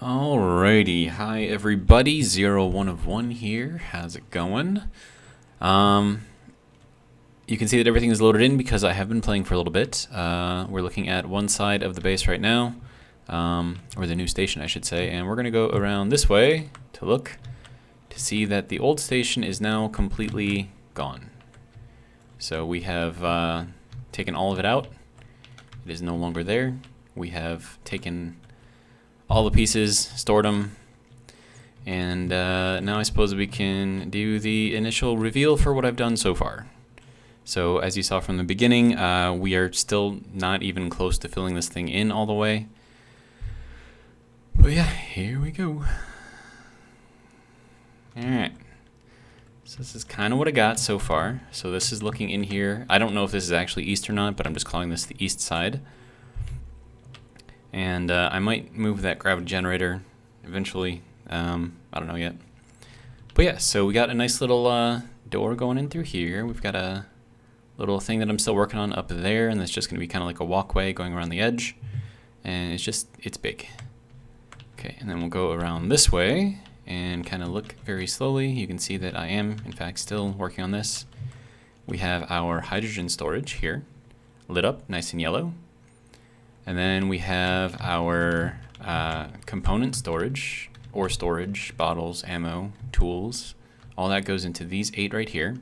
Alrighty, hi everybody, 01 of 1 here, how's it going? You can see that everything is loaded in because I have been playing for a little bit. We're looking at one side of the base right now, or the new station I should say, and we're going to go around this way to look to see that the old station is now completely gone. So we have taken all of it out, it is no longer there. We have taken all the pieces, stored them, and now I suppose we can do the initial reveal for what I've done so far. So as you saw from the beginning, we are still not even close to filling this thing in all the way. But yeah, here we go. Alright, so this is kind of what I got so far. So this is looking in here. I don't know if this is actually east or not, but I'm just calling this the east side. And I might move that gravity generator eventually. I don't know yet. But yeah, so we got a nice little door going in through here. We've got a little thing that I'm still working on up there, and that's just going to be kind of like a walkway going around the edge. And it's big. Okay, and then we'll go around this way and kind of look very slowly. You can see that I am, in fact, still working on this. We have our hydrogen storage here, lit up nice and yellow. And then we have our component storage, ore storage, bottles, ammo, tools. All that goes into these 8 right here.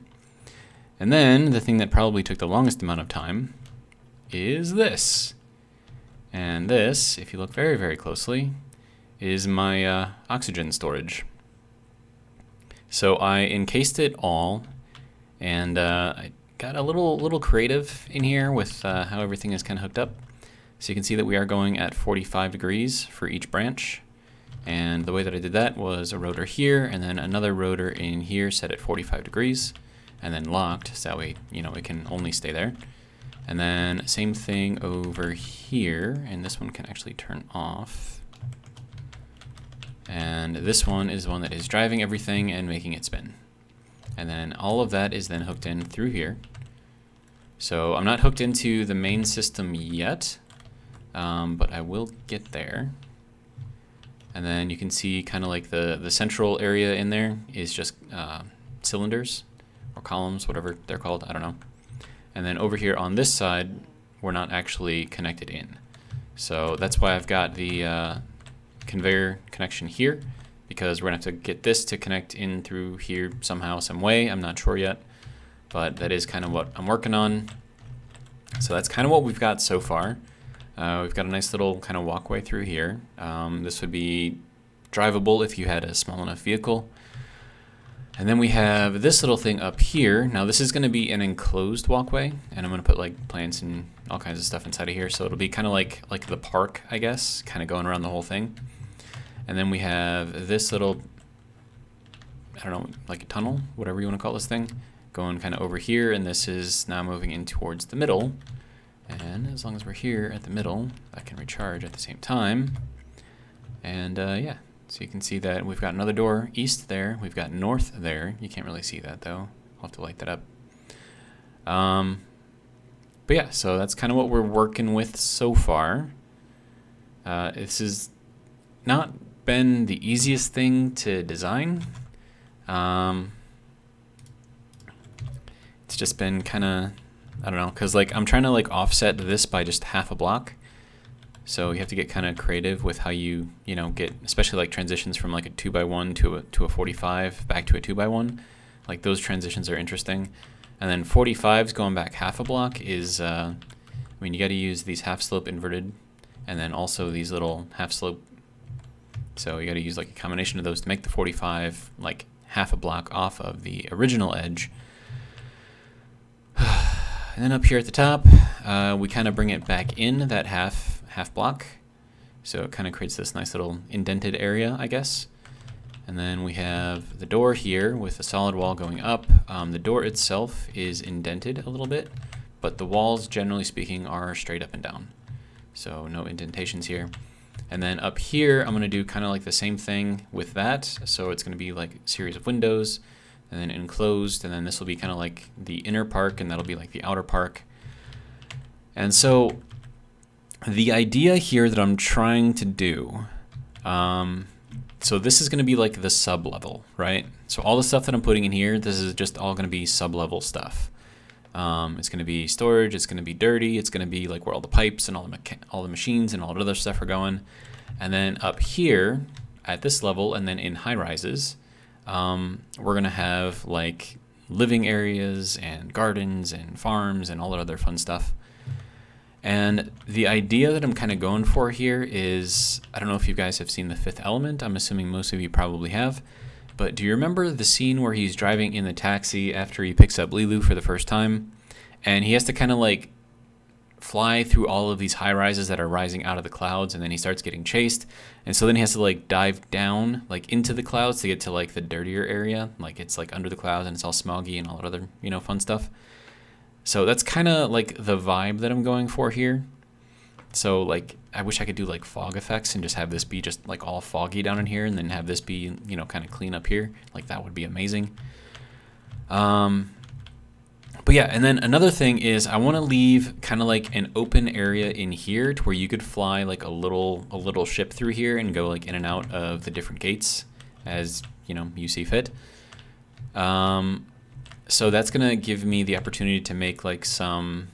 And then the thing that probably took the longest amount of time is this. And this, if you look very, very closely, is my oxygen storage. So I encased it all, and I got a little creative in here with how everything is kind of hooked up. So you can see that we are going at 45 degrees for each branch. And the way that I did that was a rotor here and then another rotor in here set at 45 degrees and then locked, so that way, it can only stay there. And then same thing over here, and this one can actually turn off. And this one is the one that is driving everything and making it spin. And then all of that is then hooked in through here. So I'm not hooked into the main system yet. But I will get there. And then you can see kind of like the central area in there is just cylinders or columns, whatever they're called, I don't know. And then over here on this side, we're not actually connected in. So that's why I've got the conveyor connection here, because we're gonna have to get this to connect in through here somehow, some way. I'm not sure yet, but that is kind of what I'm working on. So that's kind of what we've got so far. We've got a nice little kind of walkway through here. This would be drivable if you had a small enough vehicle. And then we have this little thing up here. Now this is going to be an enclosed walkway, and I'm going to put like plants and all kinds of stuff inside of here. So it'll be kind of like the park, I guess, kind of going around the whole thing. And then we have this little, I don't know, like a tunnel, whatever you want to call this thing, going kind of over here, and this is now moving in towards the middle. And as long as we're here at the middle, I can recharge at the same time. And yeah, so you can see that we've got another door east there. We've got north there. You can't really see that though. I'll have to light that up. But yeah, so that's kind of what we're working with so far. This has not been the easiest thing to design. It's just been kind of, I don't know, because like I'm trying to like offset this by just half a block. So you have to get kind of creative with how you get, especially like transitions from like a 2x1 to a 45 back to a 2x1. Like those transitions are interesting. And then 45s going back half a block is, I mean, you got to use these half slope inverted and then also these little half slope. So you got to use like a combination of those to make the 45 like half a block off of the original edge. And then up here at the top, we kind of bring it back in that half block. So it kind of creates this nice little indented area, I guess. And then we have the door here with a solid wall going up. The door itself is indented a little bit, but the walls, generally speaking, are straight up and down. So no indentations here. And then up here, I'm going to do kind of like the same thing with that. So it's going to be like a series of windows, and then enclosed, and then this will be kind of like the inner park, and that'll be like the outer park. And so the idea here that I'm trying to do So this is going to be like the sub level, right? So all the stuff that I'm putting in here, this is just all going to be sub level stuff. It's going to be storage. It's going to be dirty. It's going to be like where all the pipes and all the machines and all the other stuff are going. And then up here at this level, and then in high rises, we're going to have like living areas and gardens and farms and all that other fun stuff. And the idea that I'm kind of going for here is, I don't know if you guys have seen The Fifth Element. I'm assuming most of you probably have. But do you remember the scene where he's driving in the taxi after he picks up Lilu for the first time? And he has to kind of like fly through all of these high rises that are rising out of the clouds, and then he starts getting chased. And so then he has to like dive down like into the clouds to get to like the dirtier area. Like it's like under the clouds and it's all smoggy and all that other, you know, fun stuff. So that's kind of like the vibe that I'm going for here. So like I wish I could do like fog effects and just have this be just like all foggy down in here, and then have this be, you know, kind of clean up here. Like that would be amazing. But yeah, and then another thing is I want to leave kind of like an open area in here to where you could fly like a little ship through here and go like in and out of the different gates as, you know, you see fit. So that's going to give me the opportunity to make like some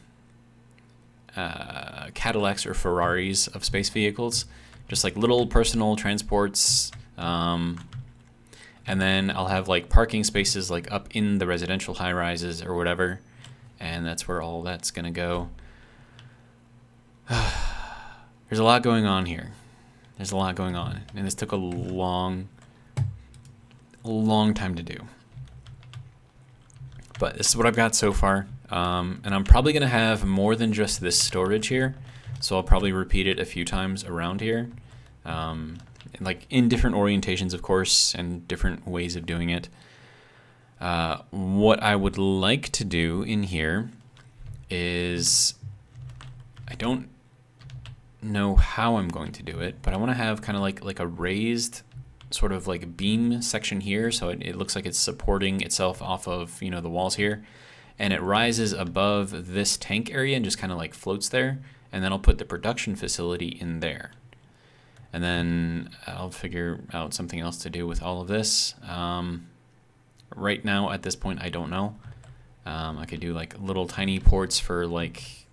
Cadillacs or Ferraris of space vehicles, just like little personal transports. And then I'll have like parking spaces like up in the residential high rises or whatever. And that's where all that's going to go. There's a lot going on here. There's a lot going on. And this took a long time to do. But this is what I've got so far. And I'm probably going to have more than just this storage here. So I'll probably repeat it a few times around here. Like in different orientations, of course, and different ways of doing it. What I would like to do in here is, I don't know how I'm going to do it, but I want to have kind of like a raised sort of like beam section here, so it looks like it's supporting itself off of, you know, the walls here, and it rises above this tank area and just kind of like floats there, and then I'll put the production facility in there. And then I'll figure out something else to do with all of this. Right now, at this point, I don't know. I could do like little tiny ports for like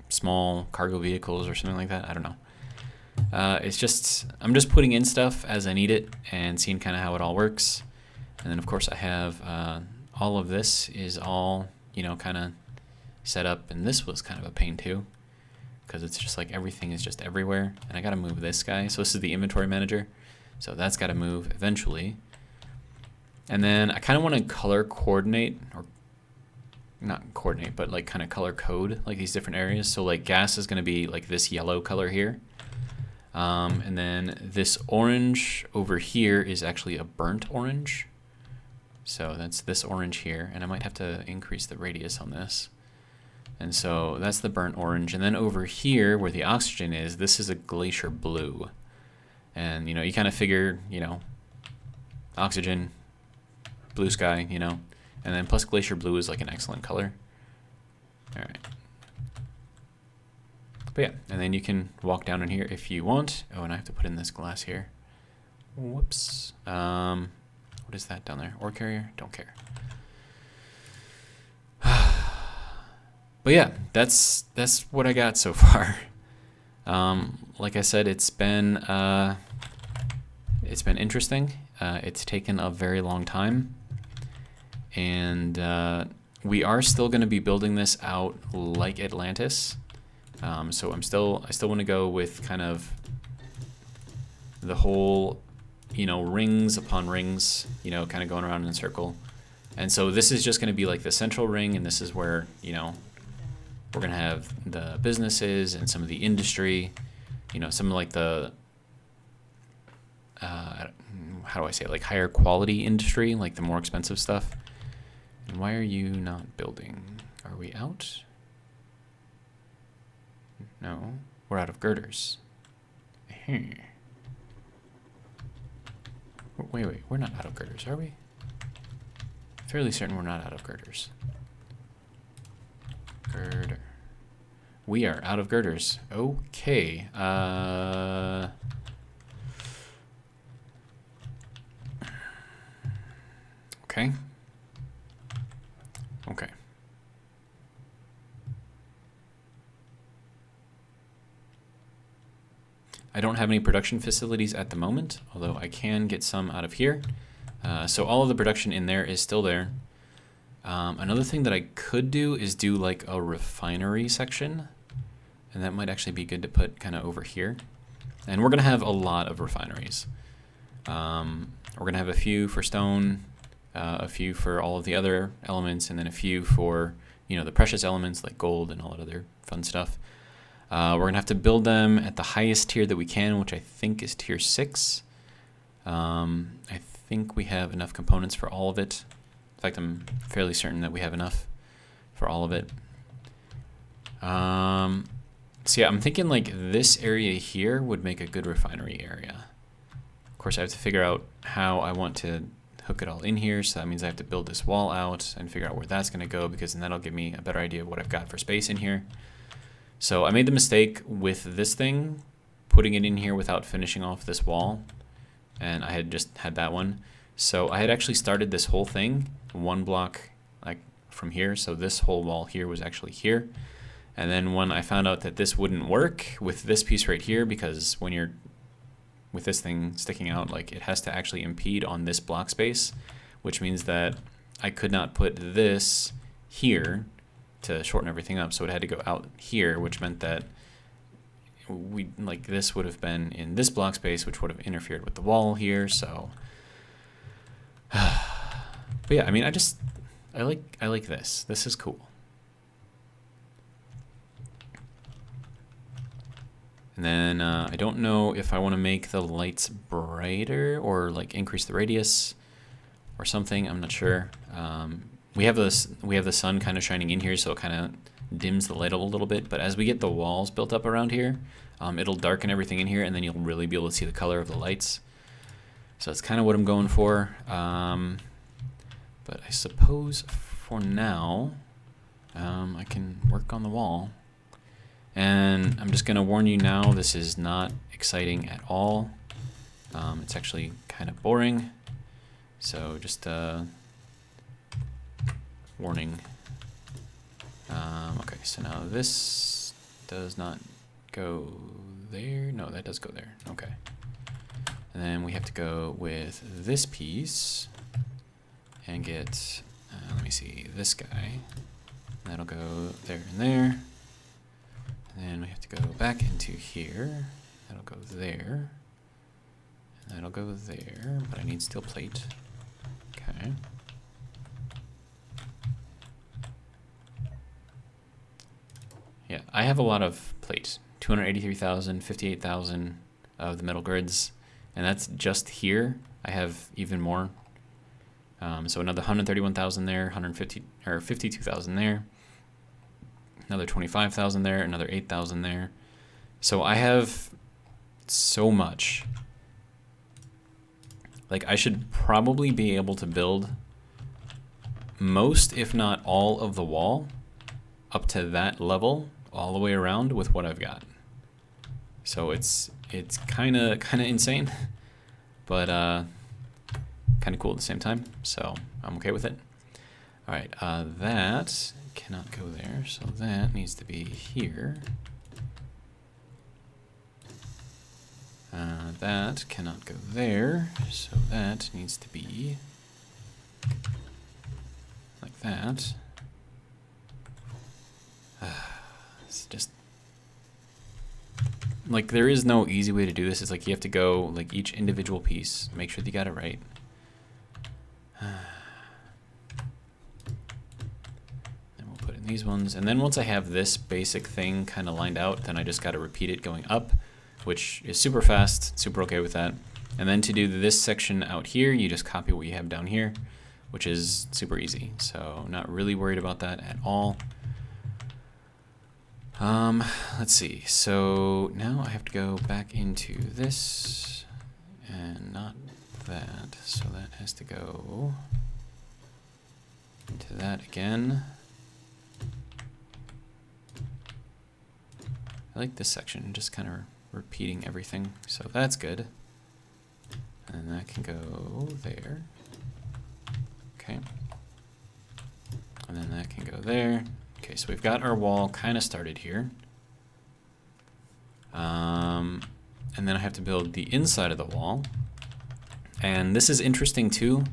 small cargo vehicles or something like that. I don't know. It's just, I'm just putting in stuff as I need it and seeing kind of how it all works. And then, of course, I have all of this is all, you know, kind of set up. And this was kind of a pain too, because it's just like everything is just everywhere. And I got to move this guy. So this is the inventory manager. So that's got to move eventually. And then I kind of want to color coordinate, or not coordinate, but like kind of color code like these different areas. So like gas is going to be like this yellow color here. And then this orange over here is actually a burnt orange. So that's this orange here. And I might have to increase the radius on this. And so that's the burnt orange. And then over here where the oxygen is, this is a glacier blue. And, you know, you kind of figure, you know, oxygen, blue sky, you know, and then plus glacier blue is like an excellent color. All right. But yeah, and then you can walk down in here if you want. Oh, and I have to put in this glass here. Whoops. What is that down there? Ore carrier? Don't care. But yeah, that's what I got so far. Like I said, it's been interesting. It's taken a very long time, and we are still going to be building this out like Atlantis. So I still want to go with kind of the whole, you know, rings upon rings, you know, kind of going around in a circle. And so this is just going to be like the central ring, and this is where, you know, we're going to have the businesses and some of the industry, you know, some of like the, how do I say it? Like higher quality industry, like the more expensive stuff. And why are you not building? Are we out? No, we're out of girders. Wait, we're not out of girders, are we? Fairly certain we're not out of girders. Girder. We are out of girders. Okay. Okay. Okay. I don't have any production facilities at the moment, although I can get some out of here. So all of the production in there is still there. Another thing that I could do is do like a refinery section, and that might actually be good to put kind of over here. And we're going to have a lot of refineries. We're going to have a few for stone, a few for all of the other elements, and then a few for, you know, the precious elements like gold and all that other fun stuff. We're going to have to build them at the highest tier that we can, which I think is tier 6. I think we have enough components for all of it. In fact, I'm fairly certain that we have enough for all of it. So yeah, I'm thinking like this area here would make a good refinery area. Of course, I have to figure out how I want to hook it all in here. So that means I have to build this wall out and figure out where that's going to go, because then that'll give me a better idea of what I've got for space in here. So I made the mistake with this thing, putting it in here without finishing off this wall. And I had just had that one. So I had actually started this whole thing one block like from here. So this whole wall here was actually here. And then when I found out that this wouldn't work with this piece right here, because when you're with this thing sticking out, like it has to actually impede on this block space, which means that I could not put this here to shorten everything up. So it had to go out here, which meant that we like this would have been in this block space, which would have interfered with the wall here. So, but yeah, I mean, I like this. This is cool. And then I don't know if I want to make the lights brighter or like increase the radius or something. I'm not sure. We have the sun kind of shining in here, so it kind of dims the light a little bit. But as we get the walls built up around here, it'll darken everything in here, and then you'll really be able to see the color of the lights. So that's kind of what I'm going for. But I suppose for now, I can work on the wall. And I'm just going to warn you now, this is not exciting at all. It's actually kind of boring. So just warning. Okay, so now this does not go there. No, that does go there. Okay. And then we have to go with this piece and get, let me see, this guy. That'll go there and there. And then we have to go back into here. That'll go there. And that'll go there, but I need steel plate. Okay. Yeah, I have a lot of plate. 283,000, 58,000 of the metal grids. And that's just here. I have even more. So another 131,000 there, 150 or 52,000 there. Another 25,000 there, another 8,000 there. So I have so much. Like I should probably be able to build most, if not all, of the wall up to that level all the way around with what I've got. So it's kind of insane, but kind of cool at the same time. So I'm okay with it. All right, that cannot go there, so that needs to be here. That cannot go there, so that needs to be like that. It's just like there is no easy way to do this. It's like you have to go like each individual piece, make sure that you got it right. These ones, and then once I have this basic thing kind of lined out, then I just got to repeat it going up, which is super fast, super okay with that. And then to do this section out here, you just copy what you have down here, which is super easy. So not really worried about that at all. Let's see. So now I have to go back into this and not that. So that has to go into that again. I like this section, just kind of repeating everything, so that's good. And that can go there. Okay. And then that can go there. Okay, so we've got our wall kind of started here. And then I have to build the inside of the wall. And this is interesting too,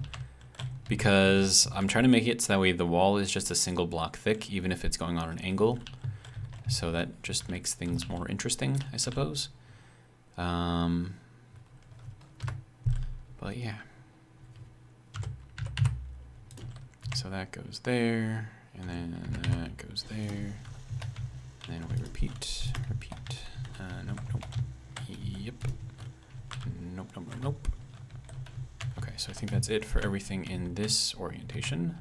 because I'm trying to make it so that way the wall is just a single block thick, even if it's going on an angle. So that just makes things more interesting, I suppose. But yeah. So that goes there, and then that goes there, and then we repeat. Nope. Yep. Nope. Okay, so I think that's it for everything in this orientation.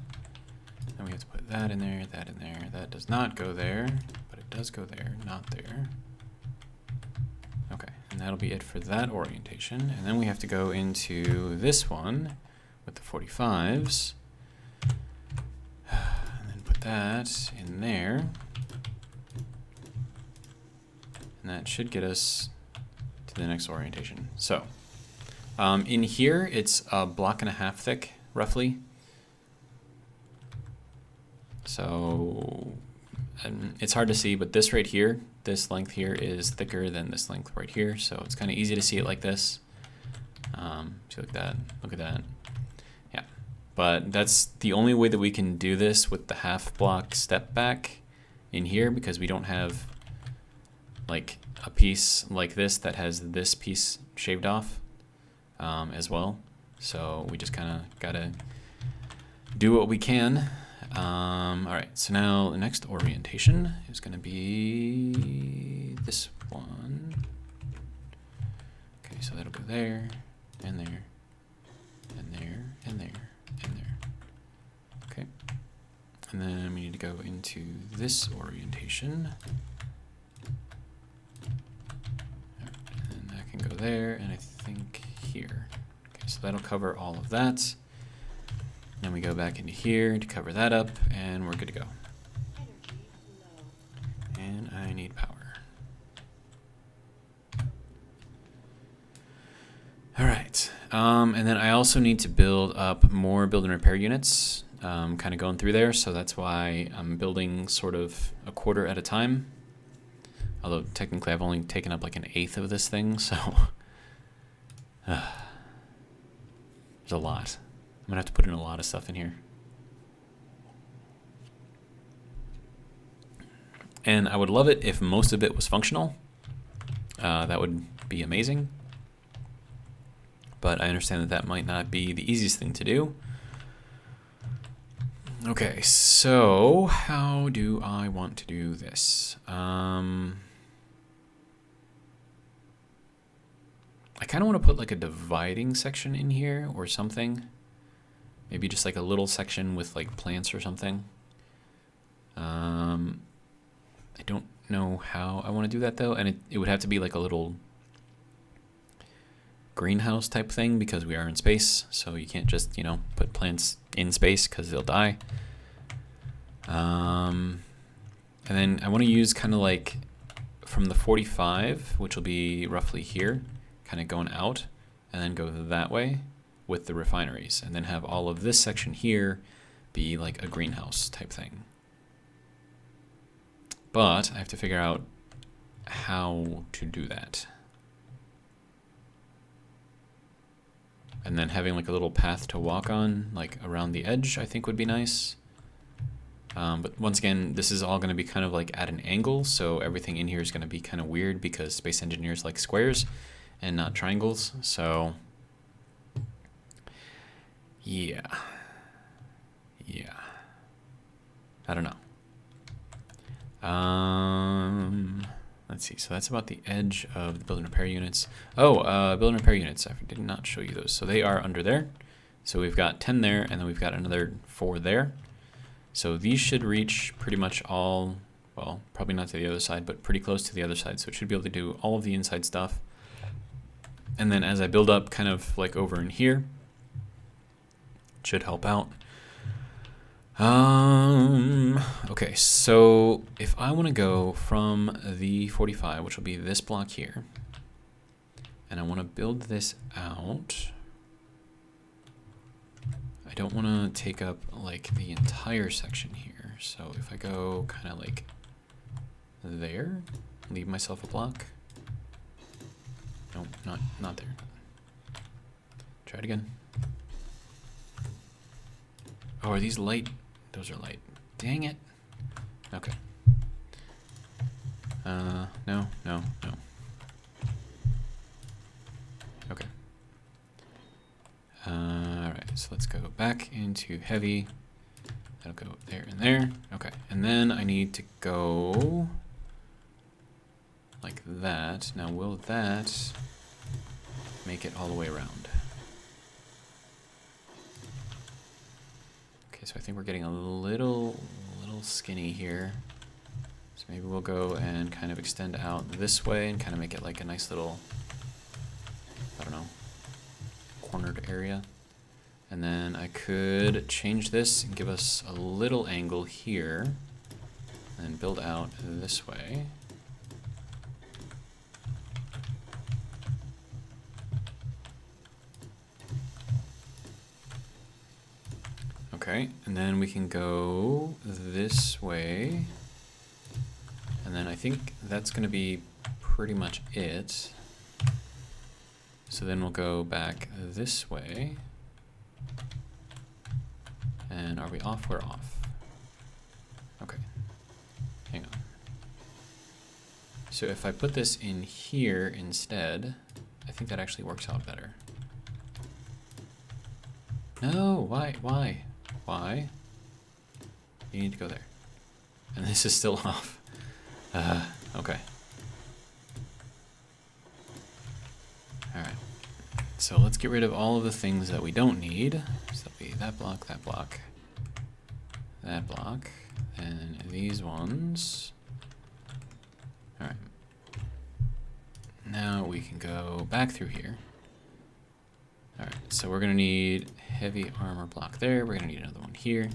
Then we have to put that in there, that in there. That does not go there, but it does go there, not there. Okay, and that'll be it for that orientation. And then we have to go into this one with the 45s. And then put that in there. And that should get us to the next orientation. So, in here, it's a block and a half thick, roughly. So, it's hard to see, but this right here, this length here is thicker than this length right here. So it's kind of easy to see it like this. See, like that, look at that. Yeah, but that's the only way that we can do this with the half block step back in here, because we don't have like a piece like this that has this piece shaved off as well. So we just kind of gotta do what we can. All right, so now the next orientation is gonna be this one. Okay, so that'll go there, and there, and there, and there, and there. Okay, and then we need to go into this orientation. Go there, and I think here. Okay, so that'll cover all of that. Then we go back into here to cover that up, and we're good to go. And I need power. All right, and then I also need to build up more build and repair units, kind of going through there, so that's why I'm building sort of a quarter at a time. Although technically I've only taken up like an eighth of this thing, so there's a lot. I'm gonna have to put in a lot of stuff in here. And I would love it if most of it was functional. That would be amazing. But I understand that that might not be the easiest thing to do. Okay, so how do I want to do this? I kind of want to put like a dividing section in here or something. Maybe just like a little section with like plants or something. I don't know how I want to do that though, and it would have to be like a little greenhouse type thing because we are in space, so you can't just, you know, put plants in space because they'll die. And then I want to use kind of like from the 45, which will be roughly here, kind of going out, and then go that way with the refineries, and then have all of this section here be like a greenhouse type thing. But I have to figure out how to do that. And then having like a little path to walk on, like around the edge, I think would be nice. But once again, this is all going to be kind of like at an angle, so everything in here is going to be kind of weird because space engineers like squares and not triangles. So yeah, I don't know. Let's see. So that's about the edge of the build and repair units. Oh, build and repair units. I did not show you those. So they are under there. So we've got 10 there, and then we've got another 4 there. So these should reach pretty much all, well, probably not to the other side, but pretty close to the other side. So it should be able to do all of the inside stuff. And then as I build up kind of like over in here, it should help out. Okay, so if I want to go from the 45, which will be this block here, and I want to build this out, I I don't want to take up like the entire section here. So if I go kind of like there, leave myself a block. Nope, not there. Try it again. Oh, are these light? Those are light. Dang it. Okay. No. Okay. Alright, so let's go back into heavy. That'll go there and there. Okay, and then I need to go like that. Now, will that make it all the way around? Okay, so I think we're getting a little skinny here. So maybe we'll go and kind of extend out this way and kind of make it like a nice little, I don't know, cornered area. And then I could change this and give us a little angle here and build out this way. Okay, and then we can go this way. And then I think that's going to be pretty much it. So then we'll go back this way. And are we off? We're off. Okay, hang on. So if I put this in here instead, I think that actually works out better. No, why? You need to go there. And this is still off. Okay. Alright. So let's get rid of all of the things that we don't need. So that'll be that block, that block, that block, and these ones. Alright. Now we can go back through here. Alright, so we're gonna need heavy armor block there. We're gonna need another one here.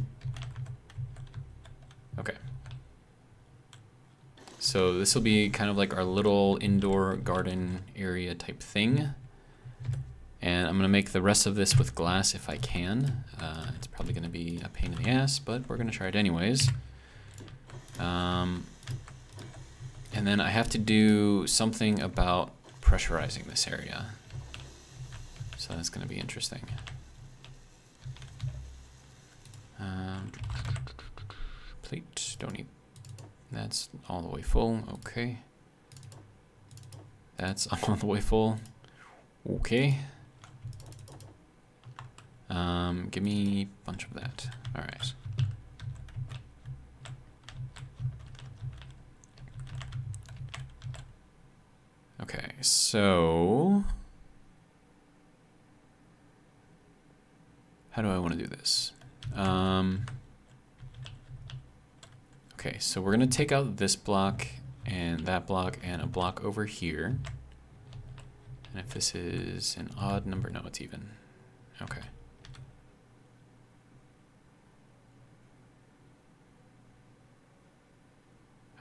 Okay. So this will be kind of like our little indoor garden area type thing. And I'm gonna make the rest of this with glass if I can. It's probably gonna be a pain in the ass, but we're gonna try it anyways. And then I have to do something about pressurizing this area. So that's gonna be interesting. Plate, don't need, that's all the way full, okay. That's all the way full, okay. Give me a bunch of that, all right. Okay, so how do I want to do this? Okay, so we're going to take out this block and that block and a block over here. And if this is an odd number, no, it's even. Okay.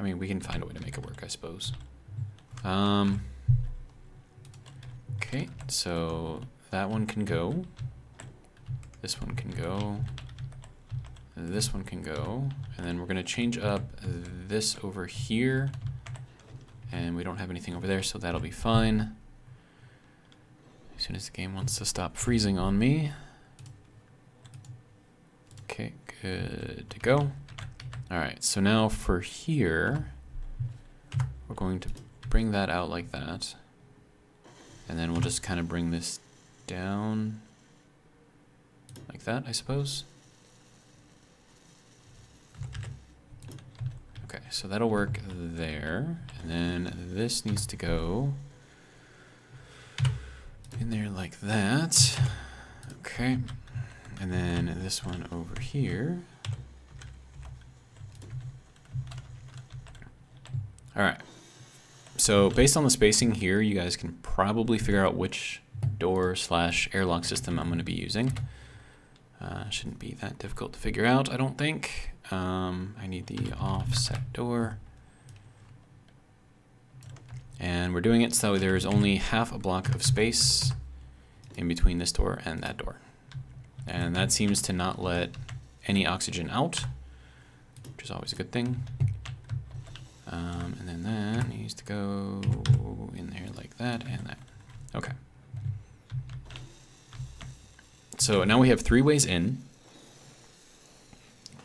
I mean, we can find a way to make it work, I suppose. Okay, so that one can go. This one can go. This one can go. And then we're going to change up this over here. And we don't have anything over there, so that'll be fine. As soon as the game wants to stop freezing on me. Okay, good to go. Alright, so now for here, we're going to bring that out like that. And then we'll just kind of bring this down like that, I suppose. Okay, so that'll work there. And then this needs to go in there like that. Okay. And then this one over here. All right. So based on the spacing here, you guys can probably figure out which door / airlock system I'm going to be using. Shouldn't be that difficult to figure out, I don't think. I need the offset door. And we're doing it so there's only half a block of space in between this door and that door. And that seems to not let any oxygen out, which is always a good thing. And then that needs to go in there like that and that. Okay. So now we have 3 ways in.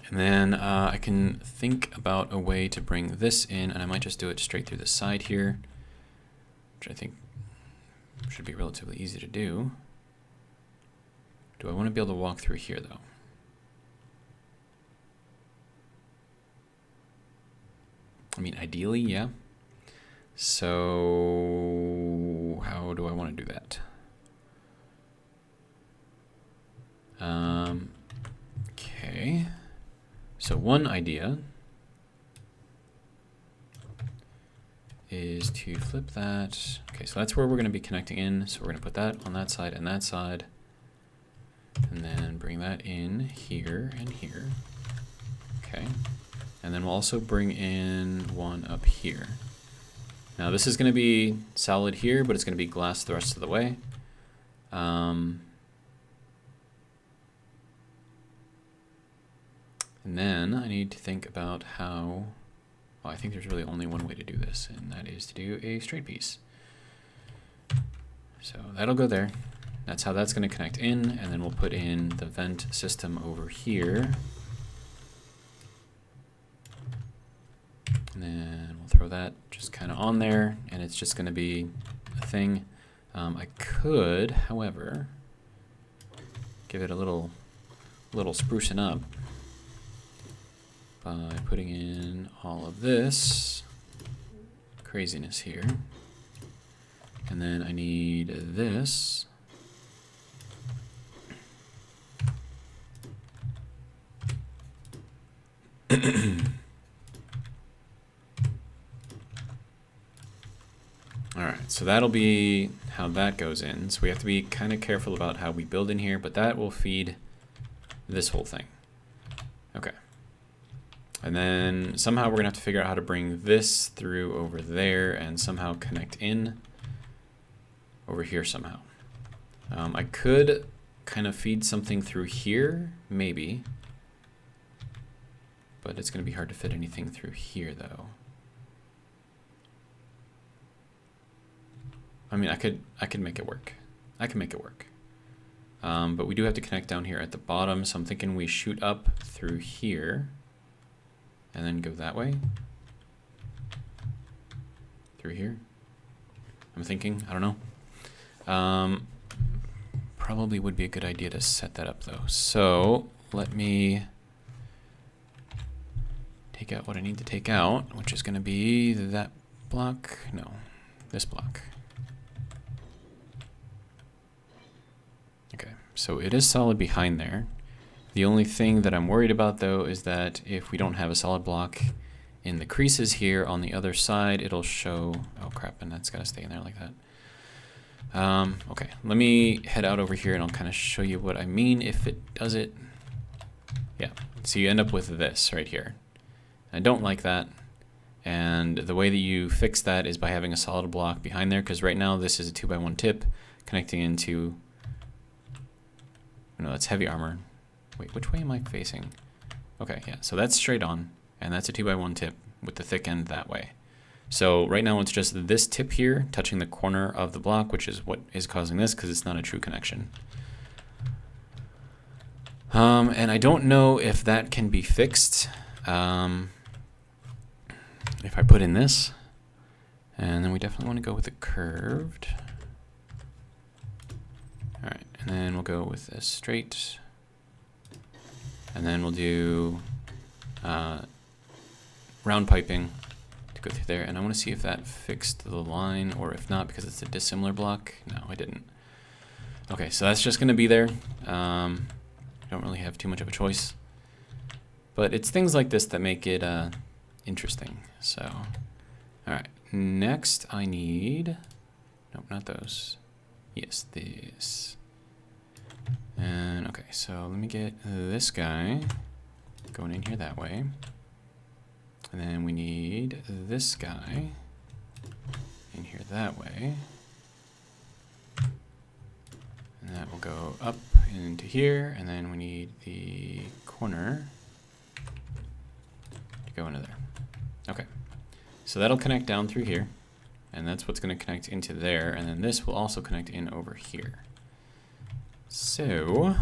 And then I can think about a way to bring this in, and I might just do it straight through the side here, which I think should be relatively easy to do. Do I want to be able to walk through here, though? I mean, ideally, yeah. So how do I want to do that? Okay. So one idea is to flip that. Okay, so that's where we're going to be connecting in. So we're going to put that on that side and that side. And then bring that in here and here. Okay. And then we'll also bring in one up here. Now this is going to be solid here, but it's going to be glass the rest of the way. And then I need to think about how, well, I think there's really only one way to do this, and that is to do a straight piece. So that'll go there. That's how that's going to connect in, and then we'll put in the vent system over here. And then we'll throw that just kind of on there, and it's just going to be a thing. I could, however, give it a little sprucing up by putting in all of this craziness here. And then I need this. Alright, so that'll be how that goes in. So we have to be kind of careful about how we build in here, but that will feed this whole thing. Okay. And then somehow we're going to have to figure out how to bring this through over there and somehow connect in over here somehow. I could kind of feed something through here, maybe. But it's going to be hard to fit anything through here, though. I mean, I could make it work. I can make it work. But we do have to connect down here at the bottom, so I'm thinking we shoot up through here and then go that way. Through here. I'm thinking, I don't know. Probably would be a good idea to set that up, though. So let me take out what I need to take out, which is going to be that block. No, this block. Okay, so it is solid behind there. The only thing that I'm worried about, though, is that if we don't have a solid block in the creases here on the other side, it'll show, oh crap, and that's got to stay in there like that. Okay, let me head out over here and I'll kind of show you what I mean if it does it. Yeah, so you end up with this right here. I don't like that, and the way that you fix that is by having a solid block behind there, because right now this is a 2x1 tip connecting into, no, that's heavy armor. Wait, which way am I facing? Okay, yeah, so that's straight on, and that's a 2x1 tip with the thick end that way. So right now it's just this tip here touching the corner of the block, which is what is causing this, because it's not a true connection. And I don't know if that can be fixed. If I put in this, and then we definitely want to go with the curved. All right, and then we'll go with this straight. And then we'll do round piping to go through there. And I want to see if that fixed the line, or if not, because it's a dissimilar block. No, I didn't. Okay, so that's just going to be there. I don't really have too much of a choice. But it's things like this that make it interesting. So, all right, next I need, nope, not those. Yes, this. And okay, so let me get this guy going in here that way. And then we need this guy in here that way. And that will go up in into here, and then we need the corner to go into there. Okay, so that'll connect down through here, and that's what's going to connect into there, and then this will also connect in over here. So,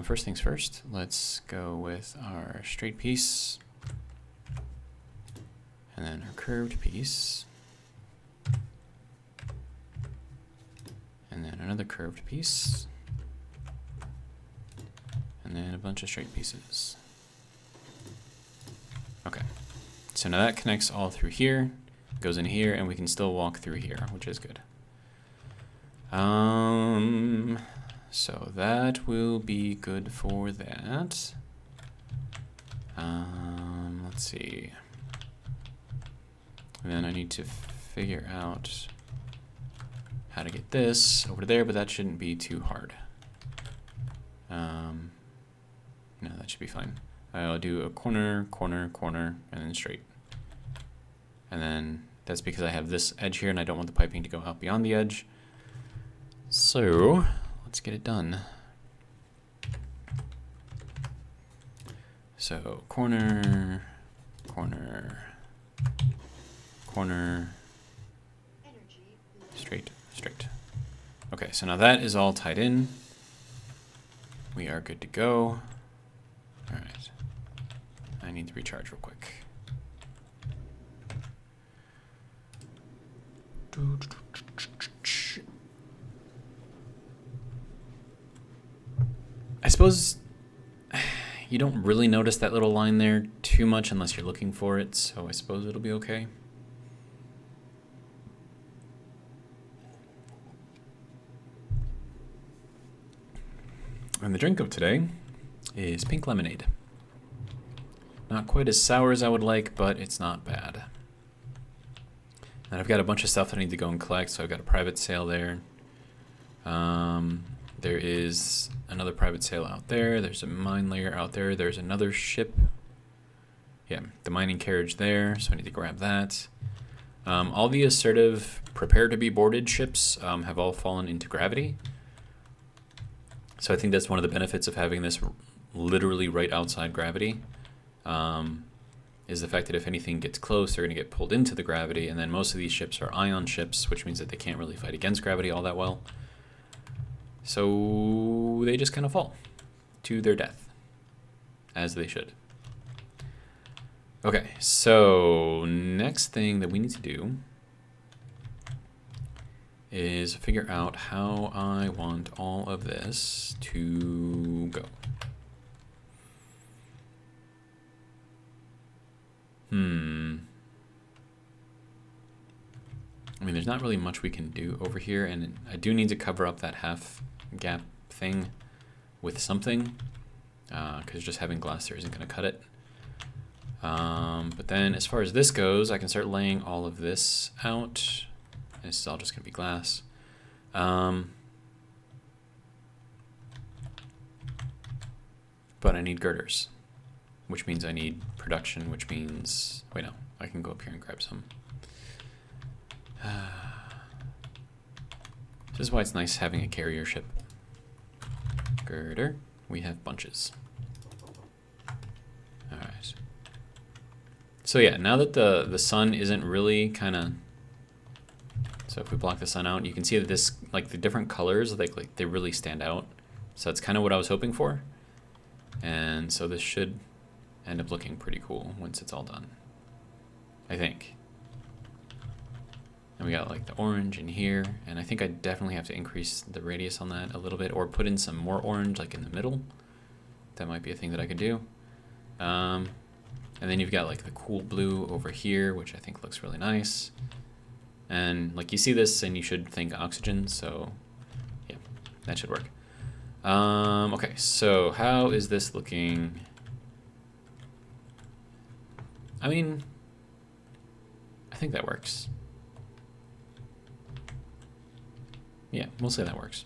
first things first, let's go with our straight piece, and then our curved piece, and then another curved piece, and then a bunch of straight pieces. Okay, so now that connects all through here, goes in here, and we can still walk through here, which is good. So that will be good for that. Let's see. And then I need to figure out how to get this over there, but that shouldn't be too hard. No, that should be fine. I'll do a corner, corner, corner, and then straight. And then that's because I have this edge here and I don't want the piping to go out beyond the edge. So let's get it done. So corner, corner, corner, straight, straight. Okay, so now that is all tied in. We are good to go. All right, I need to recharge real quick. I suppose you don't really notice that little line there too much unless you're looking for it, so I suppose it'll be okay. And the drink of today is pink lemonade. Not quite as sour as I would like, but it's not bad. And I've got a bunch of stuff that I need to go and collect, so I've got a private sale there. There is another private sale out there. There's a mine layer out there. There's another ship. Yeah, the mining carriage there, so I need to grab that. All the assertive prepare to be boarded ships have all fallen into gravity. So I think that's one of the benefits of having this literally right outside gravity, is the fact that if anything gets close, they're going to get pulled into the gravity, and then most of these ships are ion ships, which means that they can't really fight against gravity all that well. So they just kind of fall to their death, as they should. Okay, so next thing that we need to do is figure out how I want all of this to go. I mean, there's not really much we can do over here, and I do need to cover up that half gap thing with something, because just having glass there isn't going to cut it. But then as far as this goes, I can start laying all of this out. This is all just going to be glass. But I need girders, which means I need production, which means... Wait, no. I can go up here and grab some. This is why it's nice having a carrier ship. Girder. We have bunches. Alright. So yeah, now that the sun isn't really kind of... So if we block the sun out, you can see that this, like the different colors, like they really stand out. So that's kind of what I was hoping for. And so this should end up looking pretty cool once it's all done, I think. And we got like the orange in here, and I think I definitely have to increase the radius on that a little bit, or put in some more orange like in the middle. That might be a thing that I could do. And then you've got like the cool blue over here, which I think looks really nice. And like you see this and you should think oxygen, so yeah, that should work. Okay, so how is this looking? I mean, I think that works. Yeah, we'll say that works.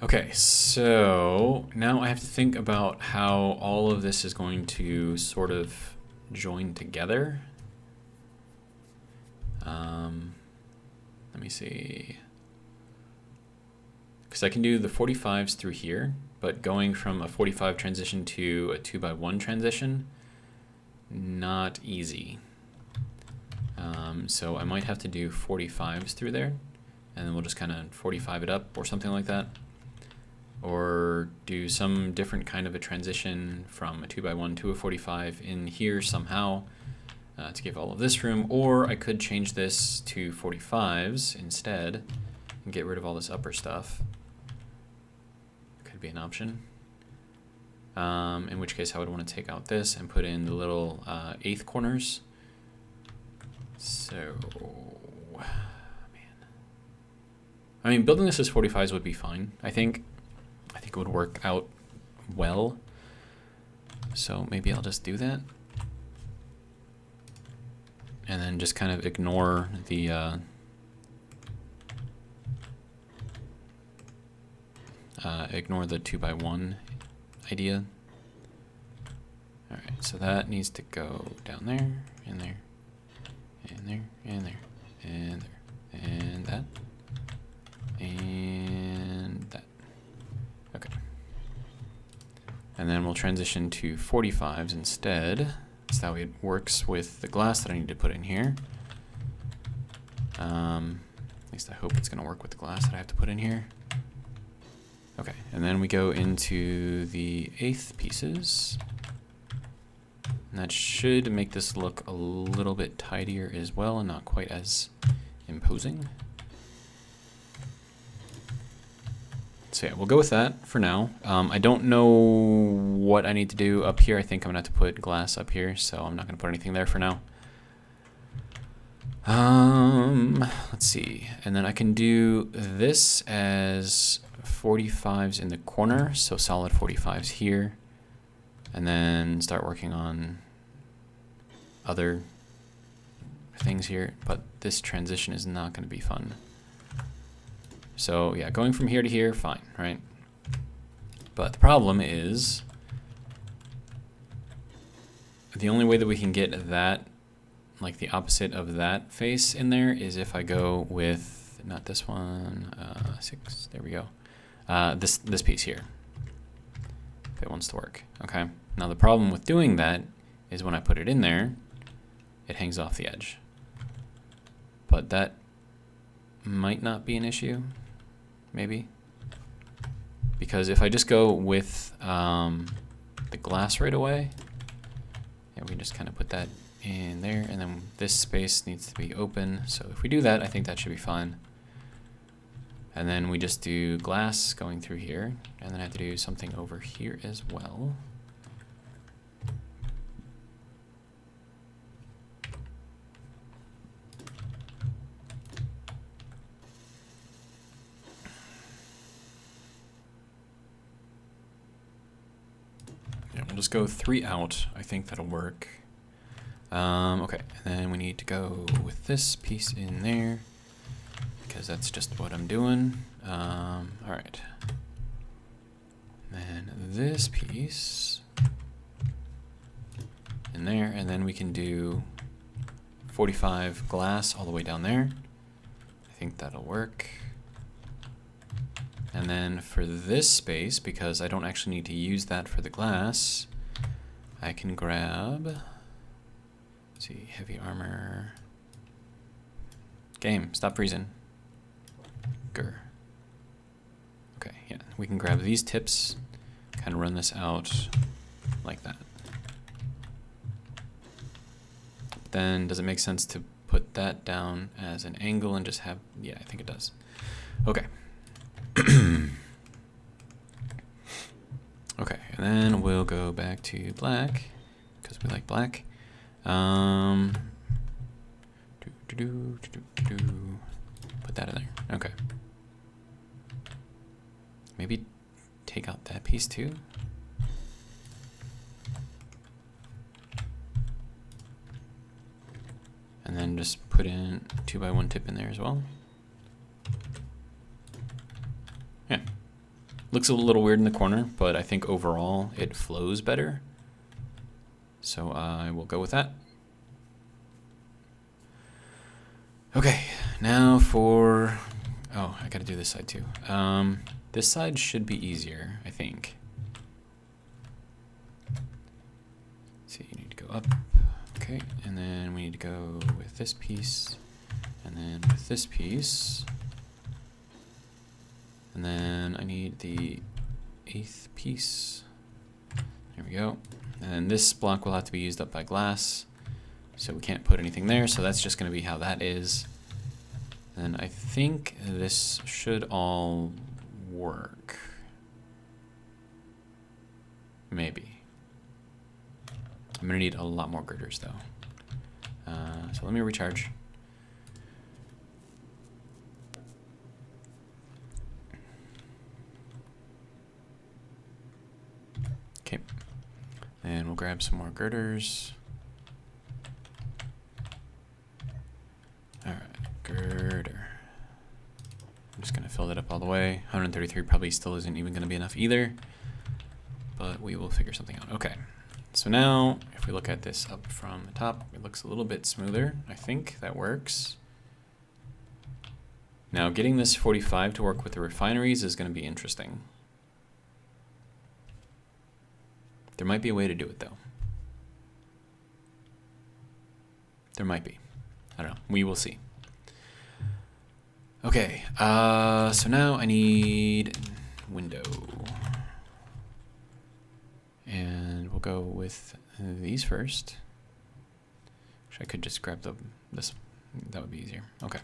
Okay, so now I have to think about how all of this is going to sort of join together. Let me see. because I can do the 45s through here, but going from a 45 transition to a 2x1 transition, not easy. So I might have to do 45s through there, and then we'll just kind of 45 it up or something like that. Or do some different kind of a transition from a 2x1 to a 45 in here somehow to give all of this room. Or I could change this to 45s instead and get rid of all this upper stuff. Could be an option. In which case I would want to take out this and put in the little eighth corners. So, man. I mean, building this as 45s would be fine, I think. I think it would work out well. So maybe I'll just do that. And then just kind of ignore the ignore the 2x1 idea. All right, so that needs to go down there, and there, and there, and there, and there, and that, and that. Okay. And then we'll transition to 45s instead. That's how it works with the glass that I need to put in here. At least I hope it's going to work with the glass that I have to put in here. Okay, and then we go into the eighth pieces. And that should make this look a little bit tidier as well and not quite as imposing. So yeah, we'll go with that for now. I don't know what I need to do up here. I think I'm gonna have to put glass up here, so I'm not gonna put anything there for now. Let's see. And then I can do this as 45s in the corner, so solid 45s here. And then start working on other things here. But this transition is not gonna be fun. So yeah, going from here to here, fine, right? But the problem is the only way that we can get that, like the opposite of that face in there, is if I go with, not this one, 6, there we go. This piece here, if it wants to work, okay? Now the problem with doing that is when I put it in there, it hangs off the edge. But that might not be an issue. Maybe, because if I just go with the glass right away, yeah, we just kind of put that in there, and then this space needs to be open. So if we do that, I think that should be fine. And then we just do glass going through here, and then I have to do something over here as well. We'll just go 3 out. I think that'll work. Okay, and then we need to go with this piece in there because that's just what I'm doing. All right. Then this piece in there, and then we can do 45 glass all the way down there. I think that'll work. And then for this space, because I don't actually need to use that for the glass, I can grab, let's see, heavy armor. Game, stop freezing. Grr. Okay, yeah, we can grab these tips, kind of run this out like that. Then does it make sense to put that down as an angle and just have, yeah, I think it does. Okay. Okay, and then we'll go back to black because we like black. Put that in there. Okay. Maybe take out that piece too. And then just put in 2x1 tip in there as well. Yeah. Looks a little weird in the corner, but I think overall it flows better. So I will go with that. Okay, now for Oh, I gotta do this side too. This side should be easier, I think. So you need to go up. Okay, and then we need to go with this piece, and then with this piece. And then I need the 8th piece. There we go. And then this block will have to be used up by glass. So we can't put anything there, so that's just gonna be how that is. And I think this should all work. Maybe. I'm gonna need a lot more girders though. So let me recharge. Okay. And we'll grab some more girders. Alright, girder. I'm just gonna fill that up all the way. 133 probably still isn't even gonna be enough either, but we will figure something out. Okay, so now if we look at this up from the top, it looks a little bit smoother. I think that works. Now getting this 45 to work with the refineries is gonna be interesting. There might be a way to do it though. There might be. I don't know. We will see. Okay, so now I need window. And we'll go with these first. Actually, I could just grab this. That would be easier. Okay.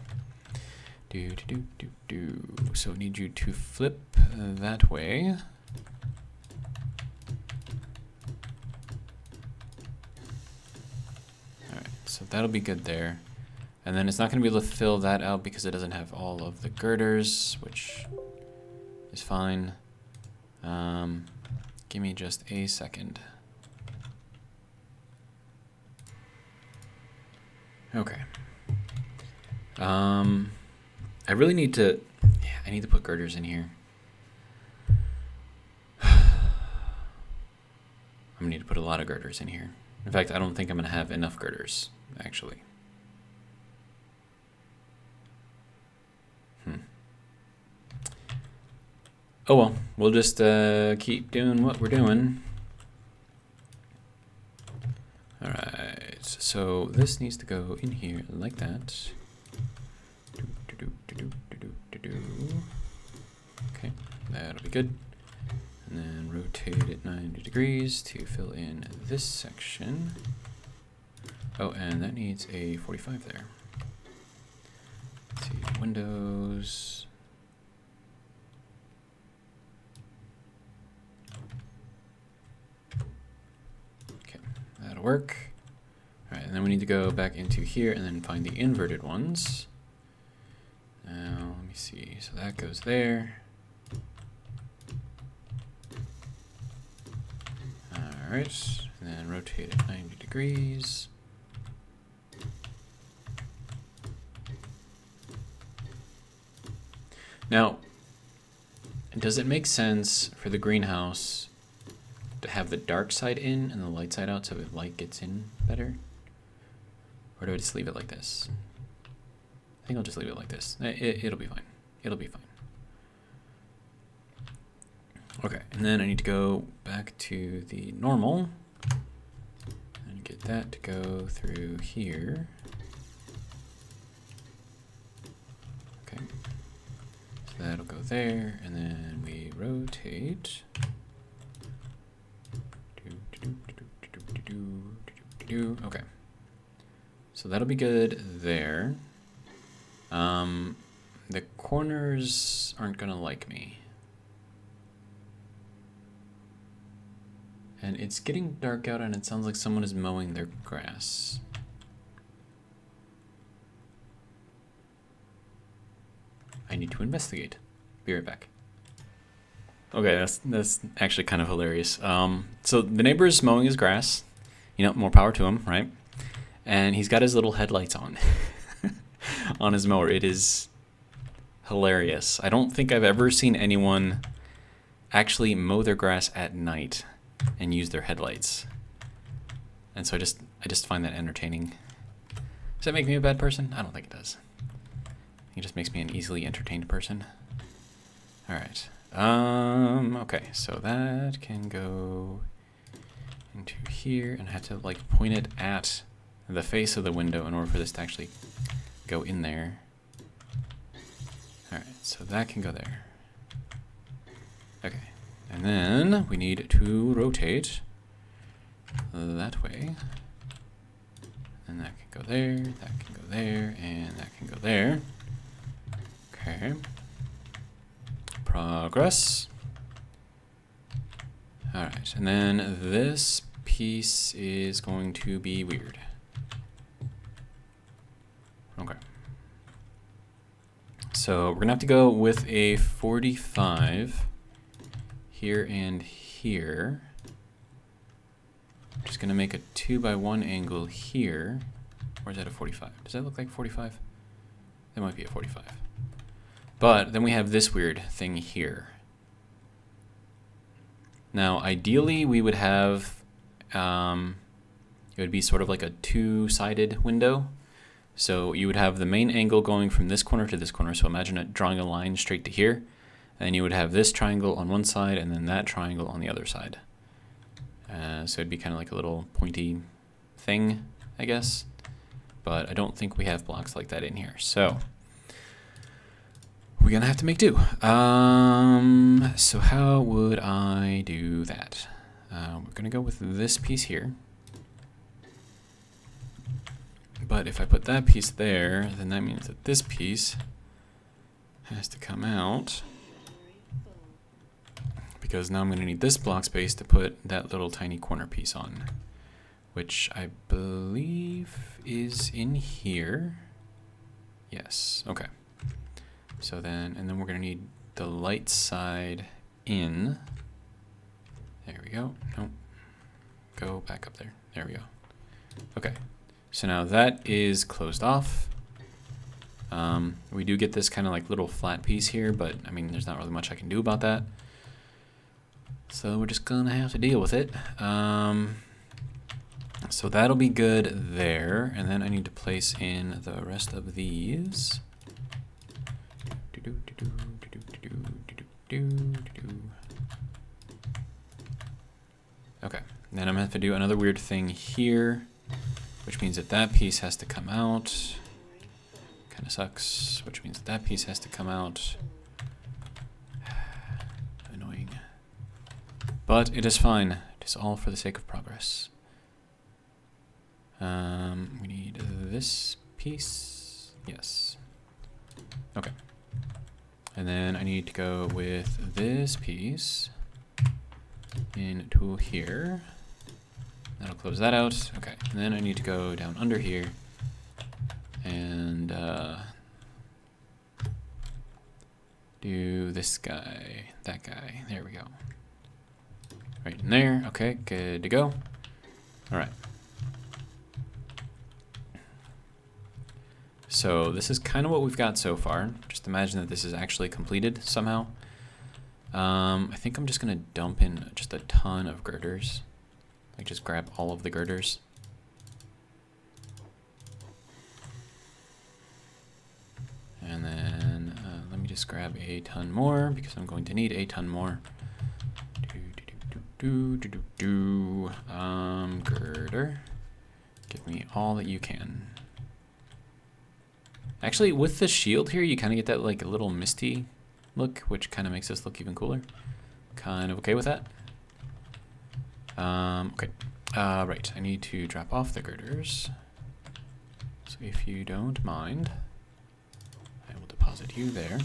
So I need you to flip that way. Alright, so that'll be good there. And then it's not going to be able to fill that out because it doesn't have all of the girders, which is fine. Give me just a second. Okay. I really need to, I need to put girders in here. I'm gonna need to put a lot of girders in here. In fact, I don't think I'm gonna have enough girders, actually. Oh well, we'll just keep doing what we're doing. Alright, so this needs to go in here like that. Okay, that'll be good. And then rotate it 90 degrees to fill in this section. Oh, and that needs a 45 there. Let's see, windows. Okay, that'll work. All right, and then we need to go back into here and then find the inverted ones. Now, let me see. So that goes there. All right, and then rotate it 90 degrees. Now, does it make sense for the greenhouse to have the dark side in and the light side out so the light gets in better? Or do I just leave it like this? I think I'll just leave it like this. It'll be fine. It'll be fine. Okay, and then I need to go back to the normal and get that to go through here. Okay, so that'll go there, and then we rotate. Okay, so that'll be good there. The corners aren't gonna like me. And it's getting dark out and it sounds like someone is mowing their grass. I need to investigate. Be right back. Okay, that's actually kind of hilarious. So the neighbor is mowing his grass. You know, more power to him, right? And he's got his little headlights on. On his mower. It is hilarious. I don't think I've ever seen anyone actually mow their grass at night and use their headlights. And so I just find that entertaining. Does that make me a bad person? I don't think it does. He just makes me an easily entertained person. All right. Okay, so that can go into here, and I have to like point it at the face of the window in order for this to actually go in there. All right, so that can go there. Okay, and then we need to rotate that way. And that can go there, that can go there, and that can go there. Okay. Progress. Alright, and then this piece is going to be weird. Okay. So we're gonna have to go with a 45 here and here. Just gonna make a 2x1 angle here. Or is that a 45? Does that look like 45? That might be a 45. But then we have this weird thing here. Now, ideally, we would have, it would be sort of like a two-sided window. So you would have the main angle going from this corner to this corner. So imagine it drawing a line straight to here. And you would have this triangle on one side and then that triangle on the other side. So it'd be kind of like a little pointy thing, I guess. But I don't think we have blocks like that in here. So we're gonna have to make do. So how would I do that? We're gonna go with this piece here. But if I put that piece there, then that means that this piece has to come out. Because now I'm gonna need this block space to put that little tiny corner piece on. Which I believe is in here. Yes, okay. So then, and then we're gonna need the light side in. There we go. Nope. Go back up there. There we go. Okay. So now that is closed off. We do get this kind of like little flat piece here, but I mean, there's not really much I can do about that. So we're just gonna have to deal with it. So that'll be good there, and then I need to place in the rest of these. Okay, and then I'm gonna have to do another weird thing here, which means that that piece has to come out. Kind of sucks, which means that piece has to come out. Annoying. But it is fine. It is all for the sake of progress. We need this piece. Yes. Okay. And then I need to go with this piece into here. That'll close that out. Okay. And then I need to go down under here and do this guy, that guy. There we go. Right in there. Okay, good to go. All right. So this is kind of what we've got so far. Just imagine that this is actually completed somehow. I think I'm just gonna dump in just a ton of girders. Like just grab all of the girders. And then let me just grab a ton more because I'm going to need a ton more. Girder. Give me all that you can. Actually, with the shield here, you kind of get that like a little misty look, which kind of makes this look even cooler. Kind of okay with that. Okay. Right, I need to drop off the girders. So if you don't mind, I will deposit you there.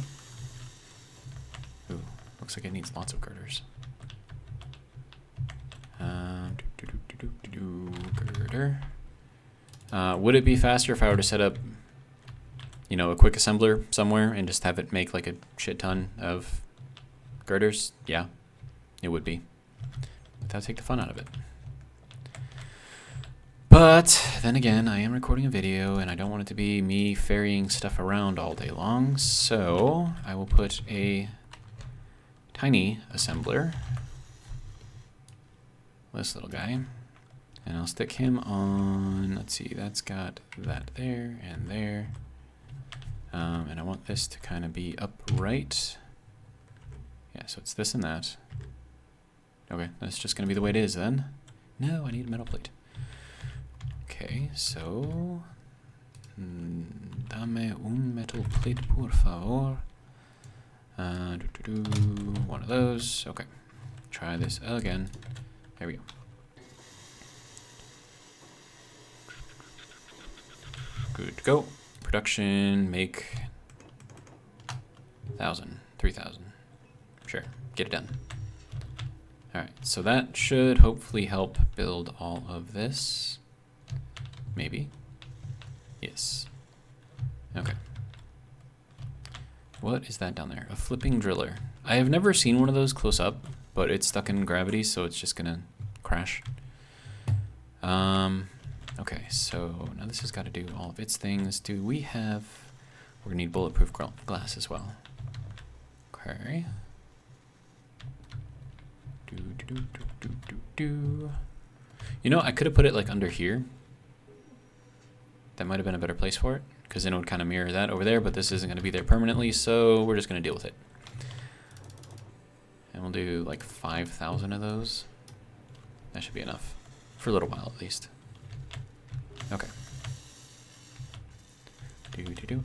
Ooh, looks like it needs lots of girders. Girder. Would it be faster if I were to set up, you know, a quick assembler somewhere and just have it make like a shit ton of girders? Yeah, it would be. But that would take the fun out of it. But then again, I am recording a video and I don't want it to be me ferrying stuff around all day long, so I will put a tiny assembler, this little guy, and I'll stick him on, let's see, that's got that there and there. And I want this to kind of be upright. Yeah, so it's this and that. Okay, that's just going to be the way it is then. No, I need a metal plate. Okay, so... Dame un metal plate, por favor. One of those. Okay. Try this again. There we go. Good to go. Production, make 1,000, 3,000. Sure, get it done. Alright, so that should hopefully help build all of this. Maybe. Yes. Okay. What is that down there? A flipping driller. I have never seen one of those close up, but it's stuck in gravity, so it's just gonna crash. Okay, so now this has got to do all of its things. Do we have... We're gonna need bulletproof glass as well. Okay. You know, I could have put it like under here. That might have been a better place for it, because then it would kind of mirror that over there, but this isn't going to be there permanently, so we're just going to deal with it. And we'll do like 5,000 of those. That should be enough, for a little while at least. Okay.